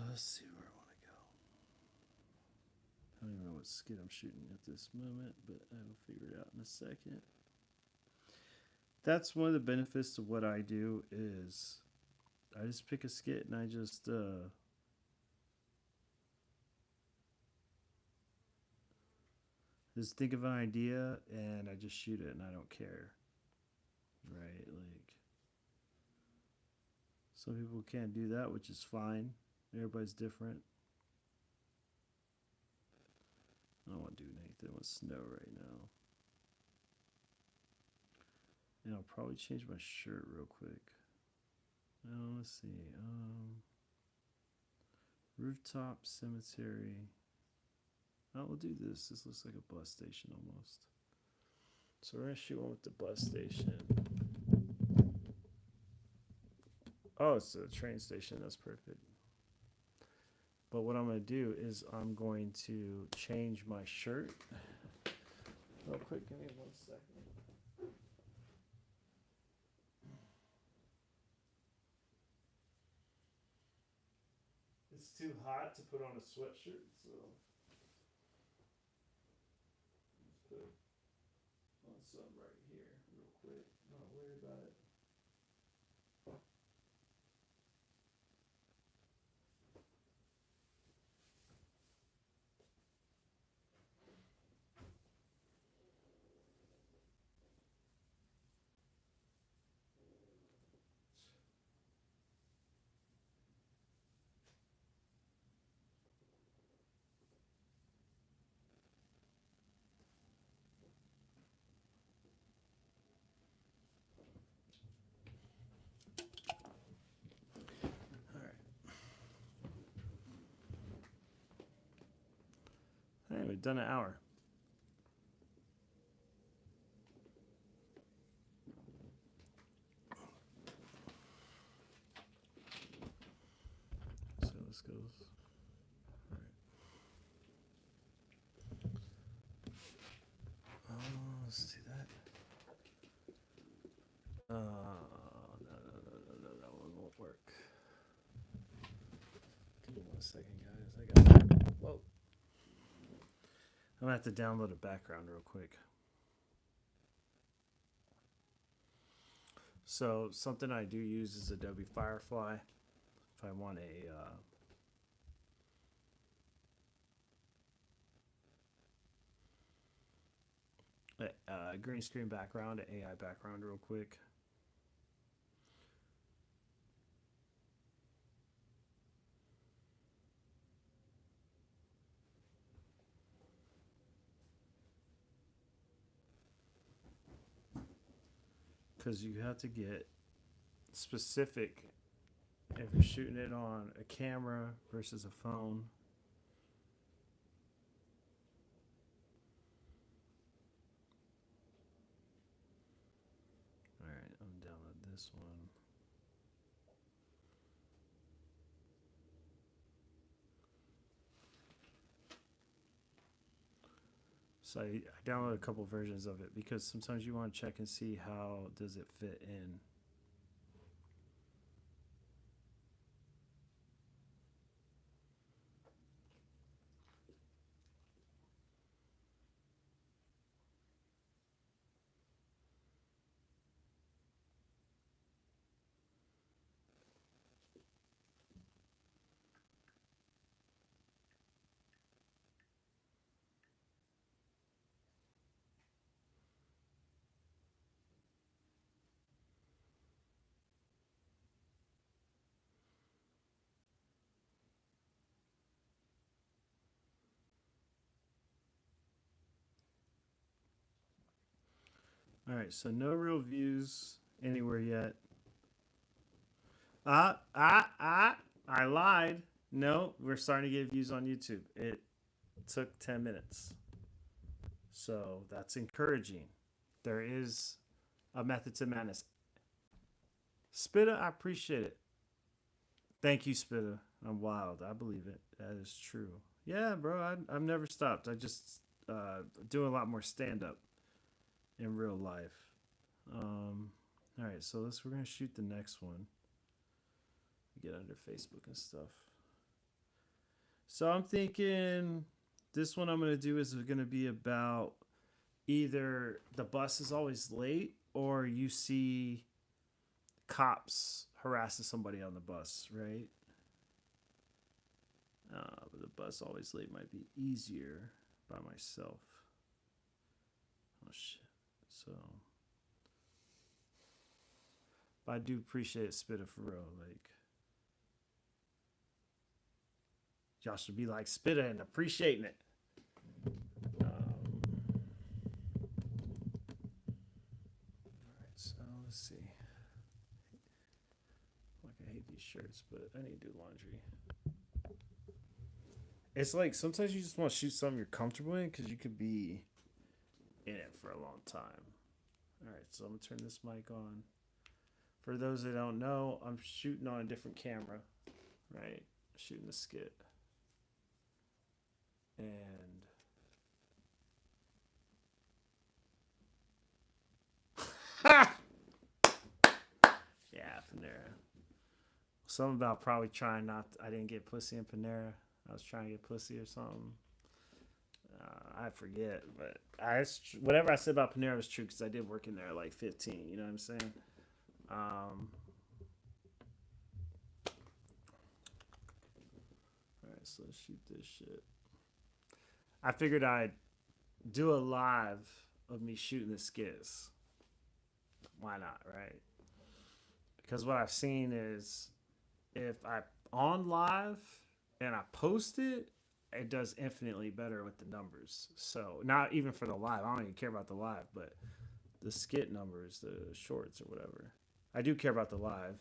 Let's see where I want to go. I don't even know what skit I'm shooting at this moment, but I will figure it out in a second. That's one of the benefits of what I do is I just pick a skit and I just think of an idea and I just shoot it and I don't care. Right? Like some people can't do that, which is fine. Everybody's different. I don't want to do anything with snow right now. And I'll probably change my shirt real quick. Let's see. Rooftop cemetery. Oh, we'll do this. This looks like a bus station almost. So we're going to shoot one with the bus station. Oh, it's a train station. That's perfect. But what I'm going to do is I'm going to change my shirt. Real quick, give me 1 second. It's too hot to put on a sweatshirt, so let's put on something right here real quick. Not worry about it. Hey, we've done an hour. So this goes. All right. Let's do that. No, that one won't work. Give me 1 second, guys. I got. Whoa. I'm gonna have to download a background real quick. So something I do use is Adobe Firefly. If I want a green screen background, an AI background, real quick. because you have to get specific if you're shooting it on a camera versus a phone. All right, I'm download this one. So I downloaded a couple versions of it because sometimes you want to check and see how does it fit in. All right, so no real views anywhere yet. I lied. No, we're starting to get views on YouTube. It took 10 minutes. So that's encouraging. There is a method to madness. Spitta, I appreciate it. Thank you, Spitta. I'm wild. I believe it. That is true. Yeah, bro. I've never stopped. I just do a lot more stand up in real life. All right, so we're gonna shoot the next one. Get under Facebook and stuff. So I'm thinking this one I'm gonna do is gonna be about either the bus is always late or you see cops harassing somebody on the bus, right? But the bus always late might be easier by myself. Oh shit. So, but I do appreciate it, Spitta, for real. Like, y'all should be like Spitta and appreciating it. All right, so let's see. Like, I hate these shirts, but I need to do laundry. It's like sometimes you just want to shoot something you're comfortable in because you could be in it for a long time. All right, so I'm gonna turn this mic on. For those that don't know, I'm shooting on a different camera, right? Shooting the skit. And yeah, Panera. Something about probably trying not. I didn't get pussy in Panera. I was trying to get pussy or something. I forget, but whatever I said about Panera was true because I did work in there at like 15. You know what I'm saying? All right, so let's shoot this shit. I figured I'd do a live of me shooting the skits. Why not, right? Because what I've seen is if I on live and I post it, it does infinitely better with the numbers. So not even for the live. I don't even care about the live, but the skit numbers, the shorts or whatever. I do care about the live,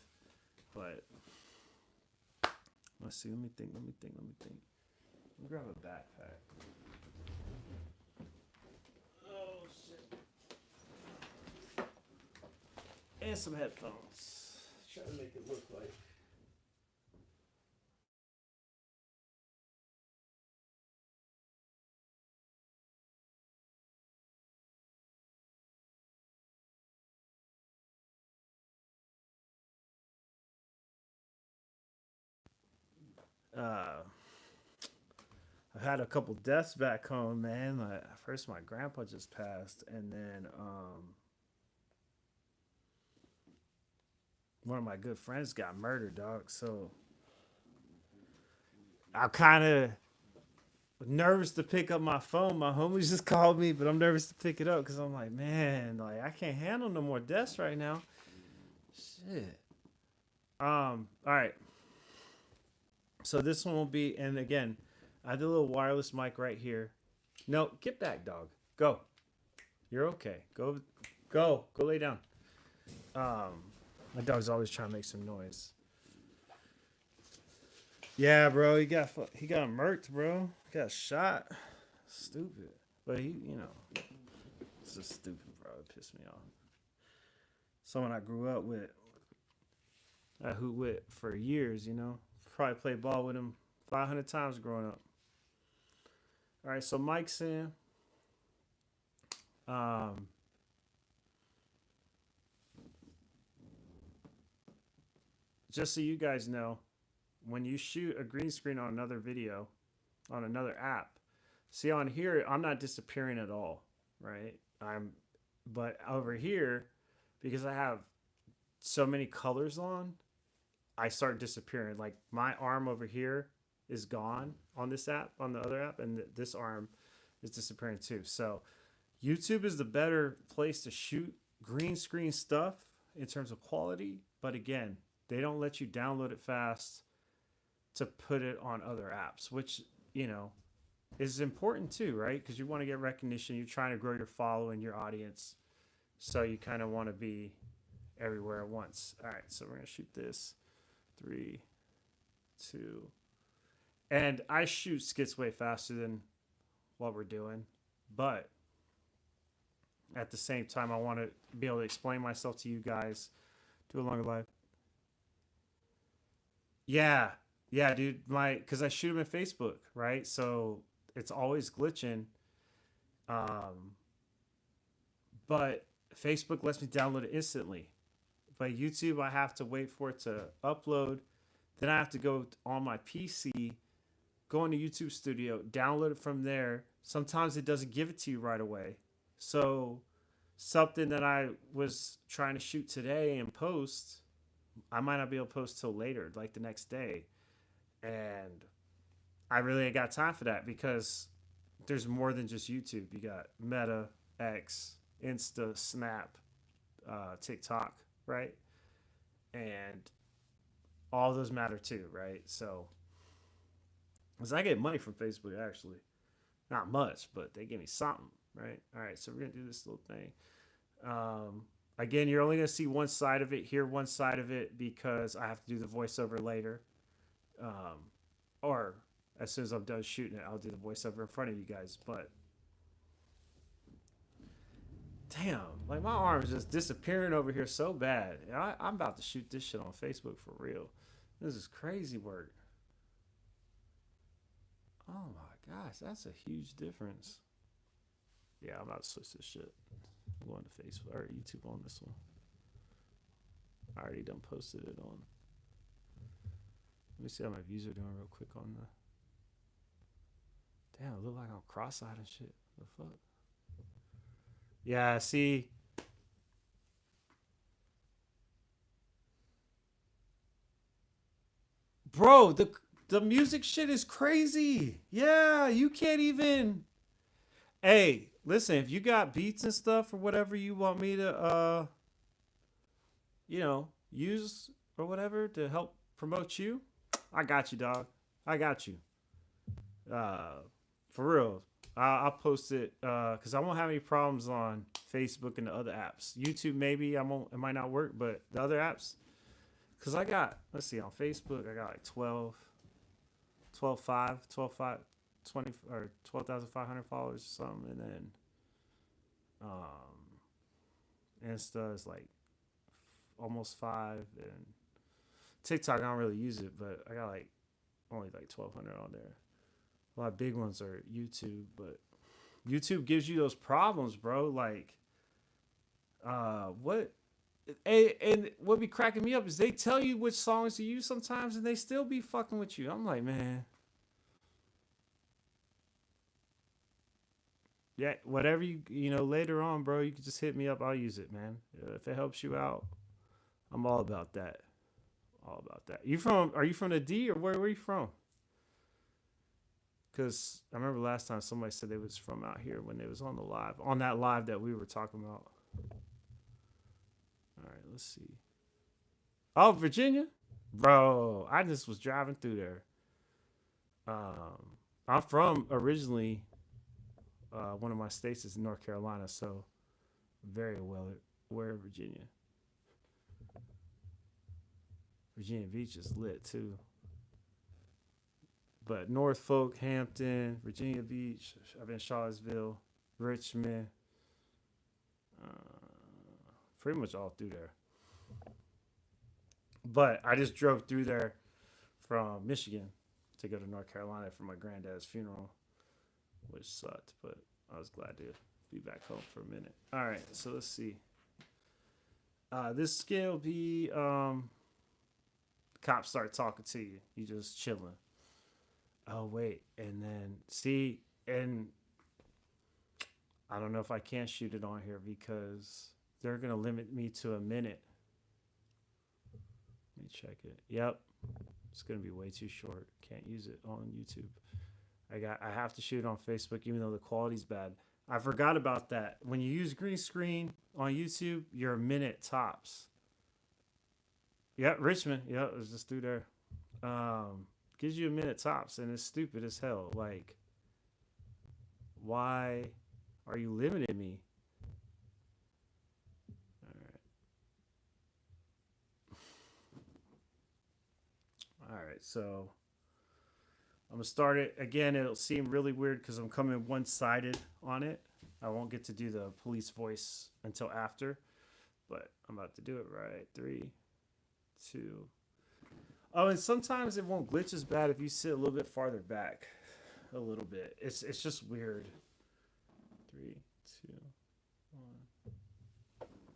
but let's see. Let me think. Let me grab a backpack. Oh shit! And some headphones. Try to make it look like. I've had a couple deaths back home, man. Like, first, my grandpa just passed, and then one of my good friends got murdered, dog. So I'm kind of nervous to pick up my phone. My homies just called me, but I'm nervous to pick it up because I'm like, man, like I can't handle no more deaths right now. Shit. All right. So this one will be, and again, I have the little wireless mic right here. No, get back, dog. Go. You're okay. Go lay down. My dog's always trying to make some noise. Yeah, bro, he got murked, bro. He got shot. Stupid. But it's just stupid, bro. It pissed me off. Someone I grew up with, I hoot with for years, Probably played ball with him 500 times growing up. All right, so Mike's in. Just so you guys know, when you shoot a green screen on another video, on another app, see on here, I'm not disappearing at all, right? But over here, because I have so many colors on, I start disappearing. Like my arm over here is gone on this app, on the other app, and this arm is disappearing too. So YouTube is the better place to shoot green screen stuff in terms of quality. But again, they don't let you download it fast to put it on other apps, which, is important too, right? Because you want to get recognition. You're trying to grow your following, your audience. So you kind of want to be everywhere at once. All right, so we're going to shoot this. 3, 2. And I shoot skits way faster than what we're doing. But at the same time, I want to be able to explain myself to you guys. Do a longer live. Yeah, dude. Because I shoot them in Facebook, right? So it's always glitching. But Facebook lets me download it instantly. But YouTube, I have to wait for it to upload. Then I have to go on my PC, go into YouTube Studio, download it from there. Sometimes it doesn't give it to you right away. So something that I was trying to shoot today and post, I might not be able to post till later, like the next day. And I really ain't got time for that because there's more than just YouTube. You got Meta, X, Insta, Snap, TikTok, right? And all those matter too, right? So, because I get money from Facebook actually. Not much, but they give me something, right? All right, so we're going to do this little thing. Again, you're only going to see one side of it, hear one side of it, because I have to do the voiceover later. Or as soon as I'm done shooting it, I'll do the voiceover in front of you guys. But damn, like my arm is just disappearing over here so bad. I'm about to shoot this shit on Facebook for real. This is crazy work. Oh my gosh, that's a huge difference. Yeah, I'm about to switch this shit. I'm going to Facebook or YouTube on this one. I already done posted it on. Let me see how my views are doing real quick on the. Damn, it look like I'm cross-eyed and shit. What the fuck? Yeah, see. Bro, the music shit is crazy. Yeah, you can't even. Hey, listen, if you got beats and stuff or whatever you want me to use or whatever to help promote you, I got you, dog. I got you. For real. I'll post it because I won't have any problems on Facebook and the other apps. YouTube maybe it might not work, but the other apps, because I got, let's see, on Facebook I got like 20 or 12,500 followers or something, and then Insta is like almost 5, and TikTok I don't really use it, but I got like only like 1,200 on there. A lot of big ones are YouTube, but YouTube gives you those problems, bro. Like, what? And what be cracking me up is they tell you which songs to use sometimes, and they still be fucking with you. I'm like, man, yeah, whatever later on, bro, you can just hit me up. I'll use it, man. If it helps you out, I'm all about that. All about that. Are you from the D or where are you from? Because I remember last time somebody said they was from out here when they was on that live that we were talking about. All right, let's see. Oh, Virginia? Bro, I just was driving through there. I'm from originally, one of my states is North Carolina, so very well aware of Virginia. Virginia Beach is lit too. But Norfolk, Hampton, Virginia Beach, I've been Charlottesville, Richmond, pretty much all through there. But I just drove through there from Michigan to go to North Carolina for my granddad's funeral, which sucked, but I was glad to be back home for a minute. All right, so let's see. This skit will be cops start talking to you. You just chilling. Oh wait, and then see, and I don't know if I can shoot it on here because they're gonna limit me to a minute. Let me check it. Yep, it's gonna be way too short. Can't use it on YouTube. I have to shoot it on Facebook even though the quality's bad. I forgot about that. When you use green screen on YouTube, you're a minute tops. Yep, Richmond. Yep, it was just through there. Gives you a minute tops, and it's stupid as hell. Like, why are you limiting me? All right, so I'm gonna start it again. It'll seem really weird because I'm coming one-sided on it. I won't get to do the police voice until after, but I'm about to do it right. 3, 2. Oh, and sometimes it won't glitch as bad if you sit a little bit farther back, a little bit. It's just weird. 3, 2, 1.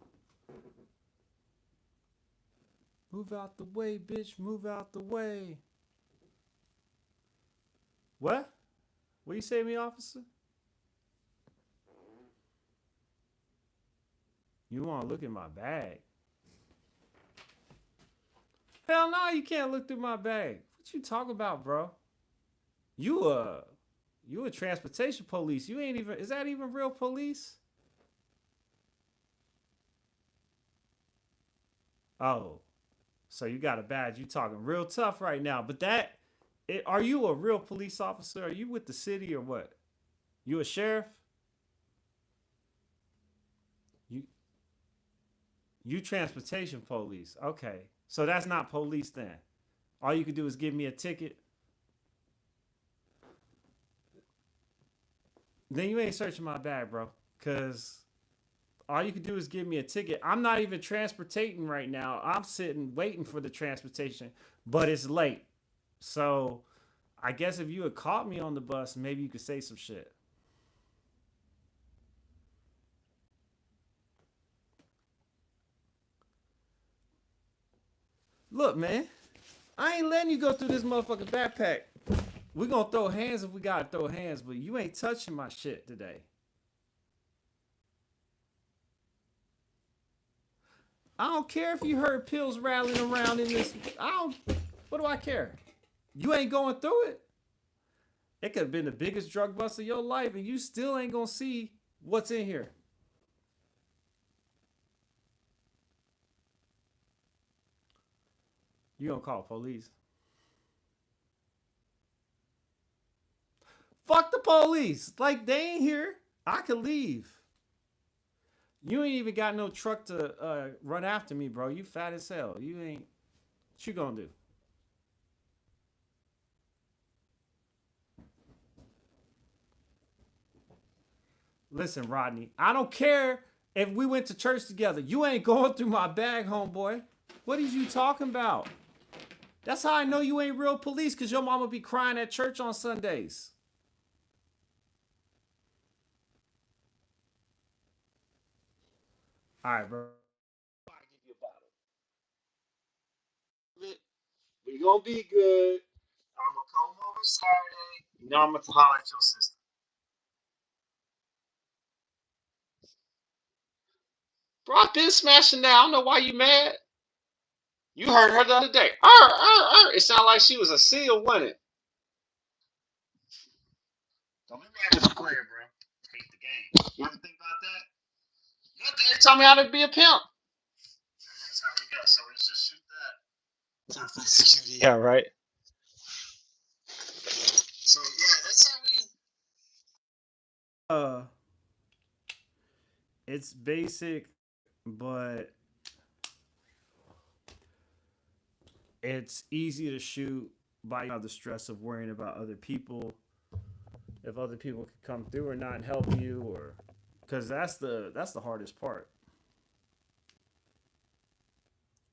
Move out the way, bitch. Move out the way. What? What you say to me, officer? You want to look at my bag? Hell no, you can't look through my bag. What you talking about, bro? You a transportation police. You ain't even, is that even real police? Oh, so you got a badge. You talking real tough right now. But are you a real police officer? Are you with the city or what? You a sheriff? You transportation police. Okay. So that's not police then. All you can do is give me a ticket. Then you ain't searching my bag, bro. Because all you can do is give me a ticket. I'm not even transportating right now. I'm sitting waiting for the transportation, but it's late. So I guess if you had caught me on the bus, maybe you could say some shit. Look, man, I ain't letting you go through this motherfucking backpack. We gonna throw hands if we gotta throw hands, but you ain't touching my shit today. I don't care if you heard pills rattling around in this. What do I care? You ain't going through it. It could have been the biggest drug bust of your life, and you still ain't gonna see what's in here. You gonna call police? Fuck the police. Like, they ain't here. I could leave. You ain't even got no truck to run after me, bro. You fat as hell. You ain't. What you gonna do? Listen, Rodney, I don't care if we went to church together. You ain't going through my bag, homeboy. What is you talking about? That's how I know you ain't real police, because your mama be crying at church on Sundays. All right, bro. I'll give you a bottle. We gonna be good. I'm gonna come over Saturday. You know I'm gonna holler at your sister. Bro, I've been smashing that. I don't know why you mad. You heard her the other day. It sounded like she was a seal, wasn't it? Don't be mad at the player, bro. Hate the game. You ever think about that? Good day, tell me how to be a pimp. That's how we go. So let's just shoot that. Yeah, right. So yeah, that's how we. It's basic, but it's easy to shoot by the stress of worrying about other people, if other people could come through or not and help you, or because that's the hardest part.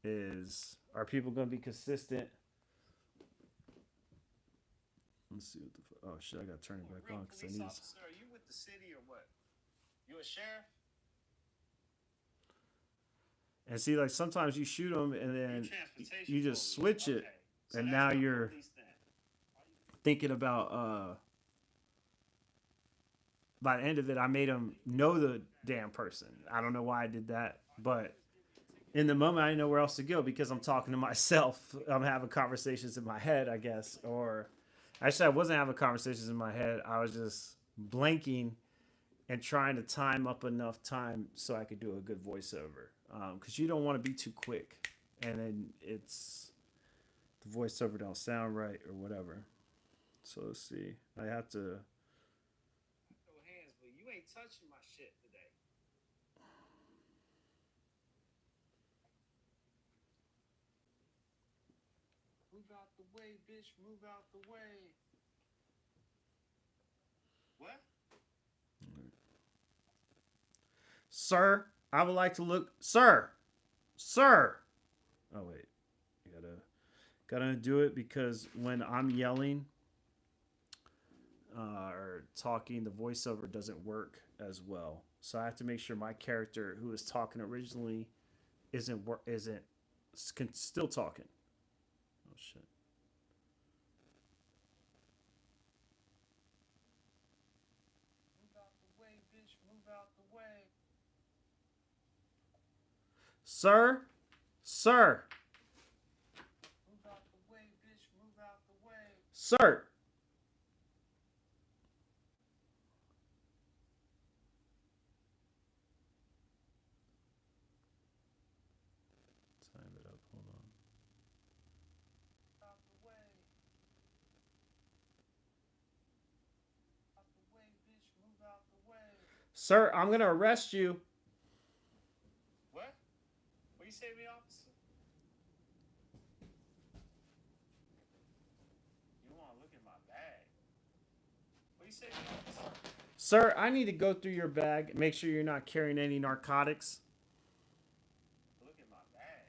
Is are people going to be consistent? Let's see what the oh shit! I got to turn it back Real on because I police need. officer, are you with the city or what? You a sheriff? And see, like sometimes you shoot them and then Transportation you just police. switch it, Okay. So and that's now not you're police then. thinking about by the end of it, I made him know the damn person. I don't know why I did that, but in the moment, I didn't know where else to go because I'm talking to myself. I'm having conversations in my head, I guess. Or actually, I wasn't having conversations in my head. I was just blanking and trying to time up enough time so I could do a good voiceover. Because you don't want to be too quick. And then it's the voiceover don't sound right or whatever. So let's see. I have to. Throw hands, but you ain't touching my shit today. Move out the way, bitch. Move out the way. What? Sir, I would like to look. Sir! Sir! Oh, wait. I gotta do it because when I'm yelling or talking, the voiceover doesn't work as well. So I have to make sure my character who was talking originally isn't still talking. Oh shit. Move out the way, bitch. Move out the way. Sir, sir, Move out the way, bitch. Move out the way. sir. Time it up. Hold on. Out the way. Out the way, bitch. Move out the way. Sir, I'm gonna arrest you. What? What you say to me, officer? You want to look at my bag? What you say to me, officer? Sir, I need to go through your bag, make sure you're not carrying any narcotics. Look at my bag.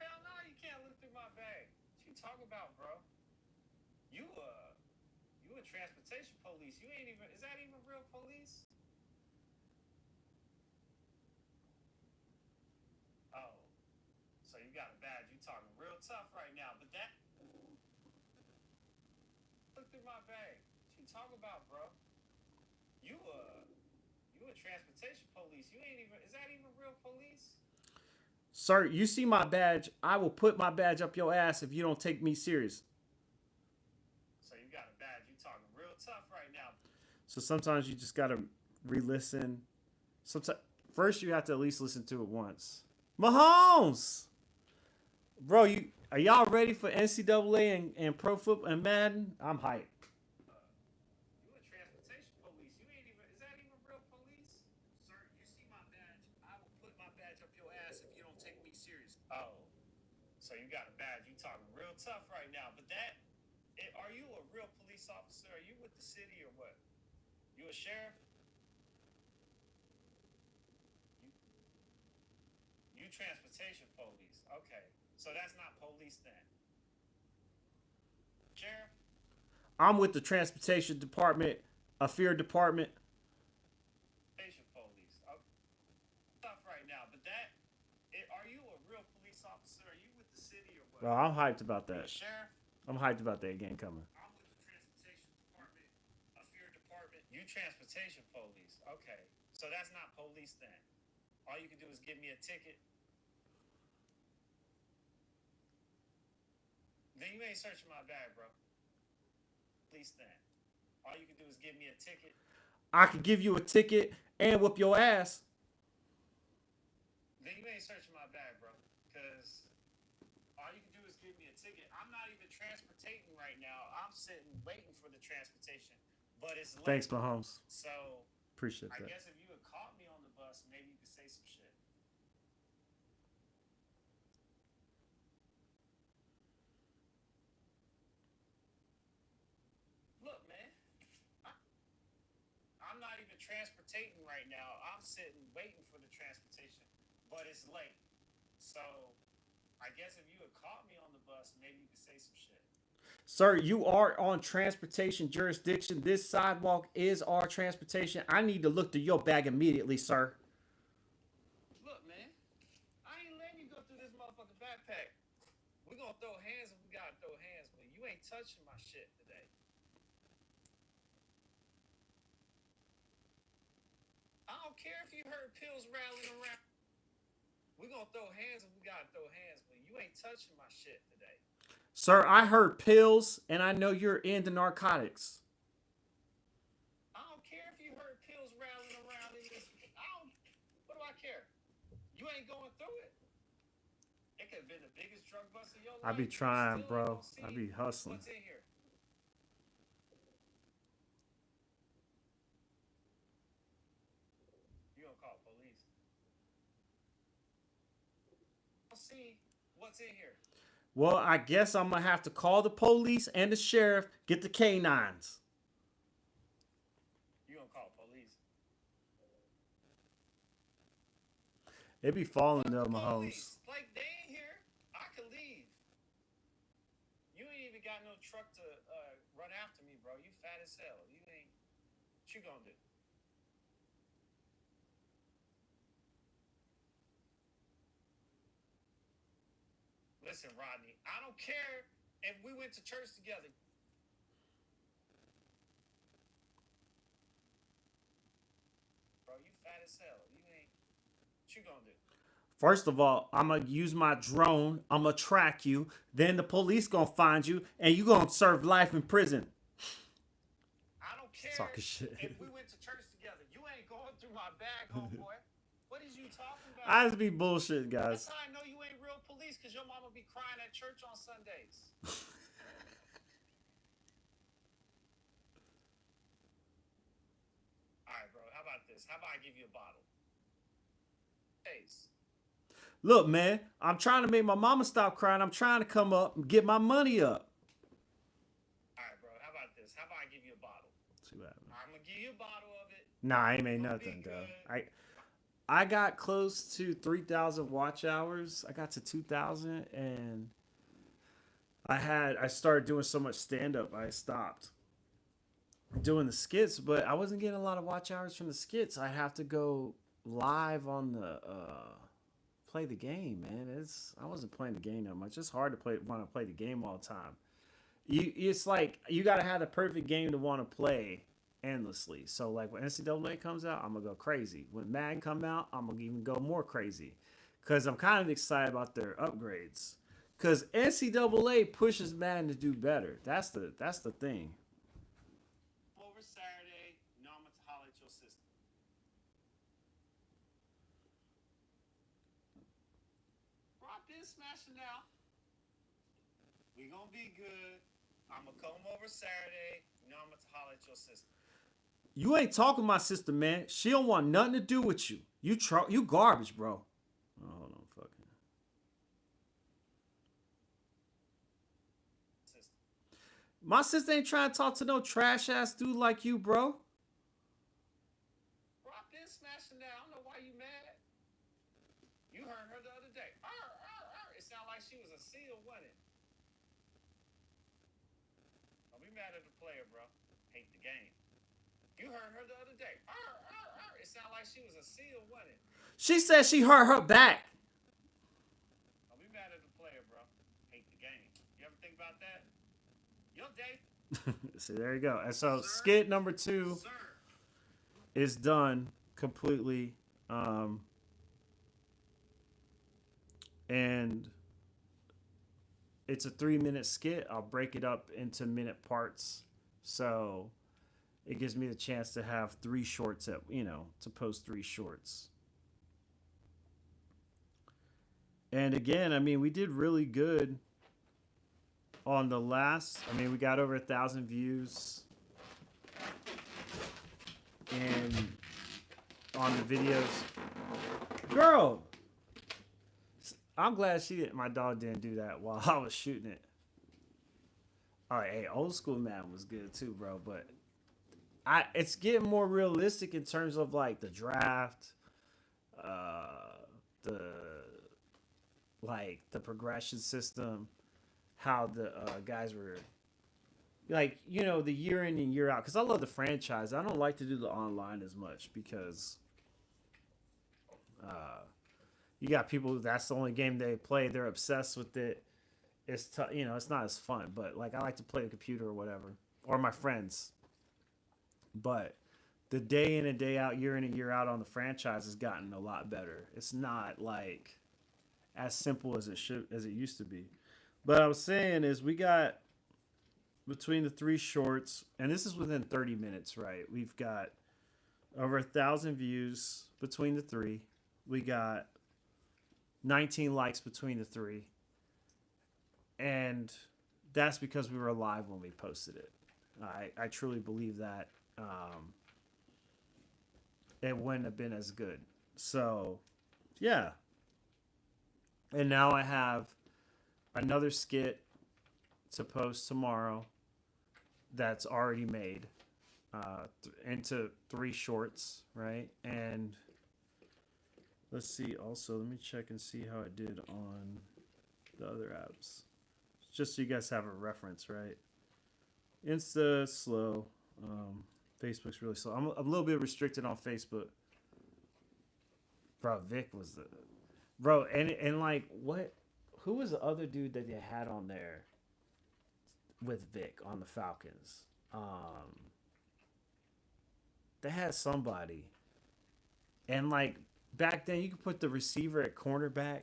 Hell no, you can't look through my bag. What you talking about, bro? You a transportation police. You ain't even. Is that even real police? Oh, so you got a badge. You talking real tough right now, but that. Look through my bag. What you talking about, bro? You a transportation police. You ain't even. Is that even real police? Sir, you see my badge. I will put my badge up your ass if you don't take me serious. So you got a badge. You talking real tough right now. So sometimes you just gotta re-listen. Sometimes first you have to at least listen to it once. Mahomes, bro, are y'all ready for NCAA and pro football and Madden? I'm hyped. You a transportation police. You ain't even. Is that even real police? Sir, you see my badge. I will put my badge up your ass if you don't take me serious. Oh, so you got a badge. You talking real tough right now, but that. Are you a real police officer? Are you with the city or what? You a sheriff? You transportation police. Okay. So that's not police then. Sheriff? I'm with the transportation department, a fear department. Station police. Okay. Tough right now, but that. Are you a real police officer? Are you with the city or what? Well, I'm hyped about You a that. sheriff? I'm hyped about that game coming. I'm with the transportation department, a fear department. You transportation police. Okay. So that's not police then. All you can do is give me a ticket. Then you ain't searching my bag, bro. Police then. All you can do is give me a ticket. I could give you a ticket and whoop your ass. Then you ain't searching my bag, bro. Because all you can do is give me a ticket. I'm not even transportating right now. I'm sitting waiting for the transportation. But it's late. Thanks, Mahomes. So Appreciate I that. guess if you had caught me on the bus, maybe you could say some shit. transportating right now. I'm sitting waiting for the transportation, but it's late. So I guess if you had caught me on the bus, maybe you could say some shit. Sir, you are on transportation jurisdiction. This sidewalk is our transportation. I need to look through your bag immediately, sir. Look, man, I ain't letting you go through this motherfucking backpack. We're gonna throw hands if we gotta throw hands, but you ain't touching my shit today. I don't care if you heard pills rattling around. We're gonna throw hands if we gotta throw hands, but you ain't touching my shit today. Sir, I heard pills, and I know you're into narcotics. I don't care if you heard pills rattling around in this. What do I care? You ain't going through it. It could have been the biggest drug bust of your life. I be trying, Still ain't bro. gonna see I be hustling. what's in here. You gonna call police? I'll see what's in here. Well, I guess I'm gonna have to call the police and the sheriff, get the canines. You gonna call police? It be falling Fuck though, the Mahomes. police. Like they ain't here. I could leave. You ain't even got no truck to run after me, bro. You fat as hell. You ain't. What you gonna do? Listen, Rodney, I don't care if we went to church together. Bro, you fat as hell. You ain't. What you gonna do? First of all, I'm gonna use my drone. I'm gonna track you. Then the police gonna find you, and you gonna serve life in prison. I don't care Talking shit. if we went to church together. You ain't going through my bag, homeboy. What is you talking about? I just be bullshit, That's guys. how I know you ain't real police, because your mama be crying at church on Sundays. All right, bro. How about this? How about I give you a bottle? Ace. Look, man, I'm trying to make my mama stop crying. I'm trying to come up and get my money up. All right, bro. How about this? How about I give you a bottle? See what happens. I'm gonna give you a bottle of it. Nah, I ain't made It'll nothing, be though. good. I got close to 3,000 watch hours. I got to 2,000, and I started doing so much stand up. I stopped doing the skits, but I wasn't getting a lot of watch hours from the skits. I have to go live on the play the game, man. I wasn't playing the game that much. It's hard to want to play the game all the time. It's like you got to have the perfect game to want to play endlessly. So like when NCAA comes out, I'm gonna go crazy. When Madden come out, I'm gonna even go more crazy, because I'm kind of excited about their upgrades. Because NCAA pushes Madden to do better. That's the thing. Over Saturday, you know I'm gonna holler at your sister. Rock this smashing now. We gonna be good. I'm gonna come over Saturday. You know I'm gonna holler at your sister. You ain't talking to my sister, man. She don't want nothing to do with you. You garbage, bro. Oh, hold on, fucking. Sister. My sister ain't trying to talk to no trash ass dude like you, bro. Rock this smashing now. I don't know why you mad. You heard her the other day. Arr, arr, arr. It sounded like she was a seal, wasn't it? Don't be mad at the player, bro. Hate the game. You heard her the other day. Arr, arr, arr. It sounded like she was a seal, wasn't it? She said she hurt her back. Don't be mad at the player, bro. Hate the game. You ever think about that? Your day. See, there you go. And so skit number 2 Sir. is done completely. And it's a 3-minute skit. I'll break it up into minute parts. So it gives me the chance to have 3 shorts to post 3 shorts. And again, I mean, we did really good on the last. I mean, we got over 1,000 views. And on the videos. Girl! I'm glad my dog didn't do that while I was shooting it. All right, hey, old school Madden was good too, bro. But it's getting more realistic in terms of like the draft, the like the progression system, how the guys were like, the year in and year out. Because I love the franchise. I don't like to do the online as much because uh, you got people that's the only game they play. They're obsessed with it. It's not as fun. But like I like to play the computer or whatever, or my friends. But the day in and day out, year in and year out on the franchise has gotten a lot better. It's not like as simple as it used to be. But I was saying is we got between the three shorts, and this is within 30 minutes, right? We've got over 1,000 views between the three. We got 19 likes between the three, and that's because we were live when we posted it. I truly believe that it wouldn't have been as good. So, yeah. And now I have another skit to post tomorrow that's already made into three shorts, right? And let's see. Also, let me check and see how it did on the other apps, just so you guys have a reference, right? Insta slow. Facebook's really slow. I'm a little bit restricted on Facebook. Bro, Vic was the bro, and like what? Who was the other dude that they had on there with Vic on the Falcons? They had somebody, and like back then, you could put the receiver at cornerback,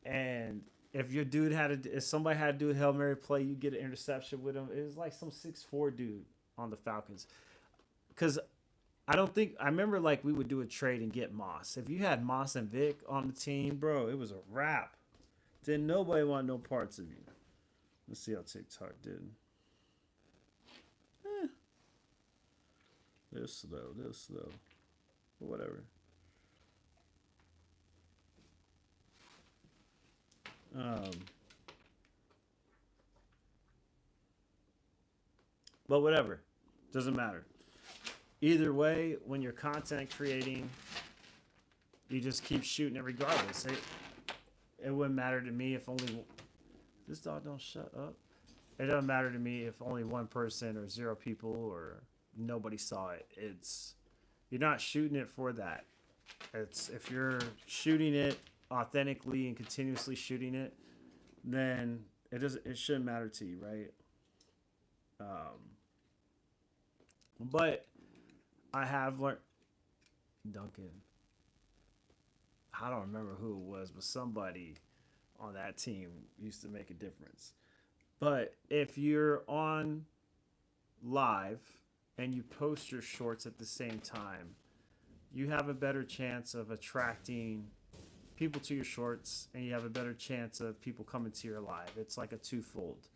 and if somebody had to do a Hail Mary play, you get an interception with him. It was like some 6'4" dude on the Falcons. Because I remember like we would do a trade and get Moss. If you had Moss and Vic on the team, bro, it was a wrap. Didn't nobody want no parts of you. Let's see how TikTok did. They're slow. But whatever. But whatever. Doesn't matter. Either way, when you're content creating, you just keep shooting it regardless. It wouldn't matter to me if only... This dog don't shut up. It doesn't matter to me if only one person or 0 people or nobody saw it. You're not shooting it for that. It's if you're shooting it authentically and continuously shooting it, then it shouldn't matter to you, right? But I have learned Duncan. I don't remember who it was, but somebody on that team used to make a difference. But if you're on live and you post your shorts at the same time, you have a better chance of attracting people to your shorts, and you have a better chance of people coming to your live. It's like a twofold.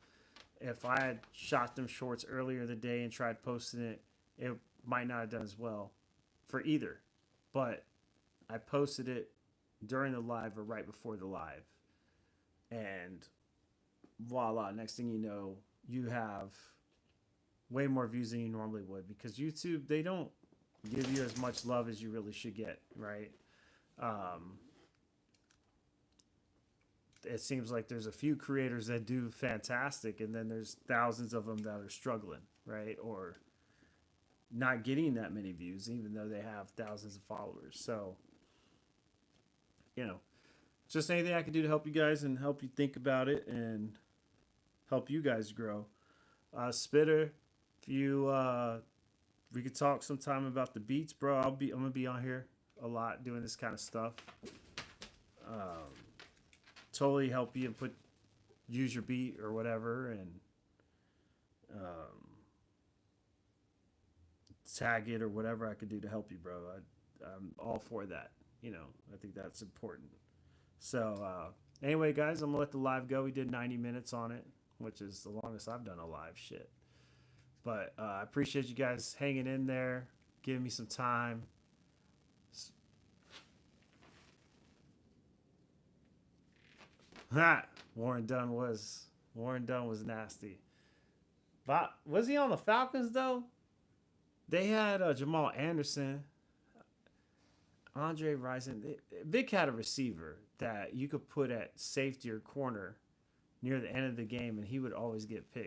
If I had shot them shorts earlier in the day and tried posting it, it might not have done as well for either. But I posted it during the live or right before the live. And voila, next thing you know, you have way more views than you normally would, because YouTube, they don't give you as much love as you really should get, right? It seems like there's a few creators that do fantastic, and then there's thousands of them that are struggling, right? Or not getting that many views, even though they have thousands of followers. So, just anything I can do to help you guys and help you think about it and help you guys grow. Spitter, if you we could talk sometime about the beats, bro. I'm gonna be on here a lot doing this kind of stuff. Totally help you and use your beat or whatever, and tag it or whatever I could do to help you, bro. I'm all for that. I think that's important. So anyway, guys, I'm gonna let the live go. We did 90 minutes on it, which is the longest I've done a live shit. But I appreciate you guys hanging in there, giving me some time. Warren Dunn was nasty. But was he on the Falcons though? They had Jamal Anderson, Andre Rison. Vic had a receiver that you could put at safety or corner near the end of the game, and he would always get picks.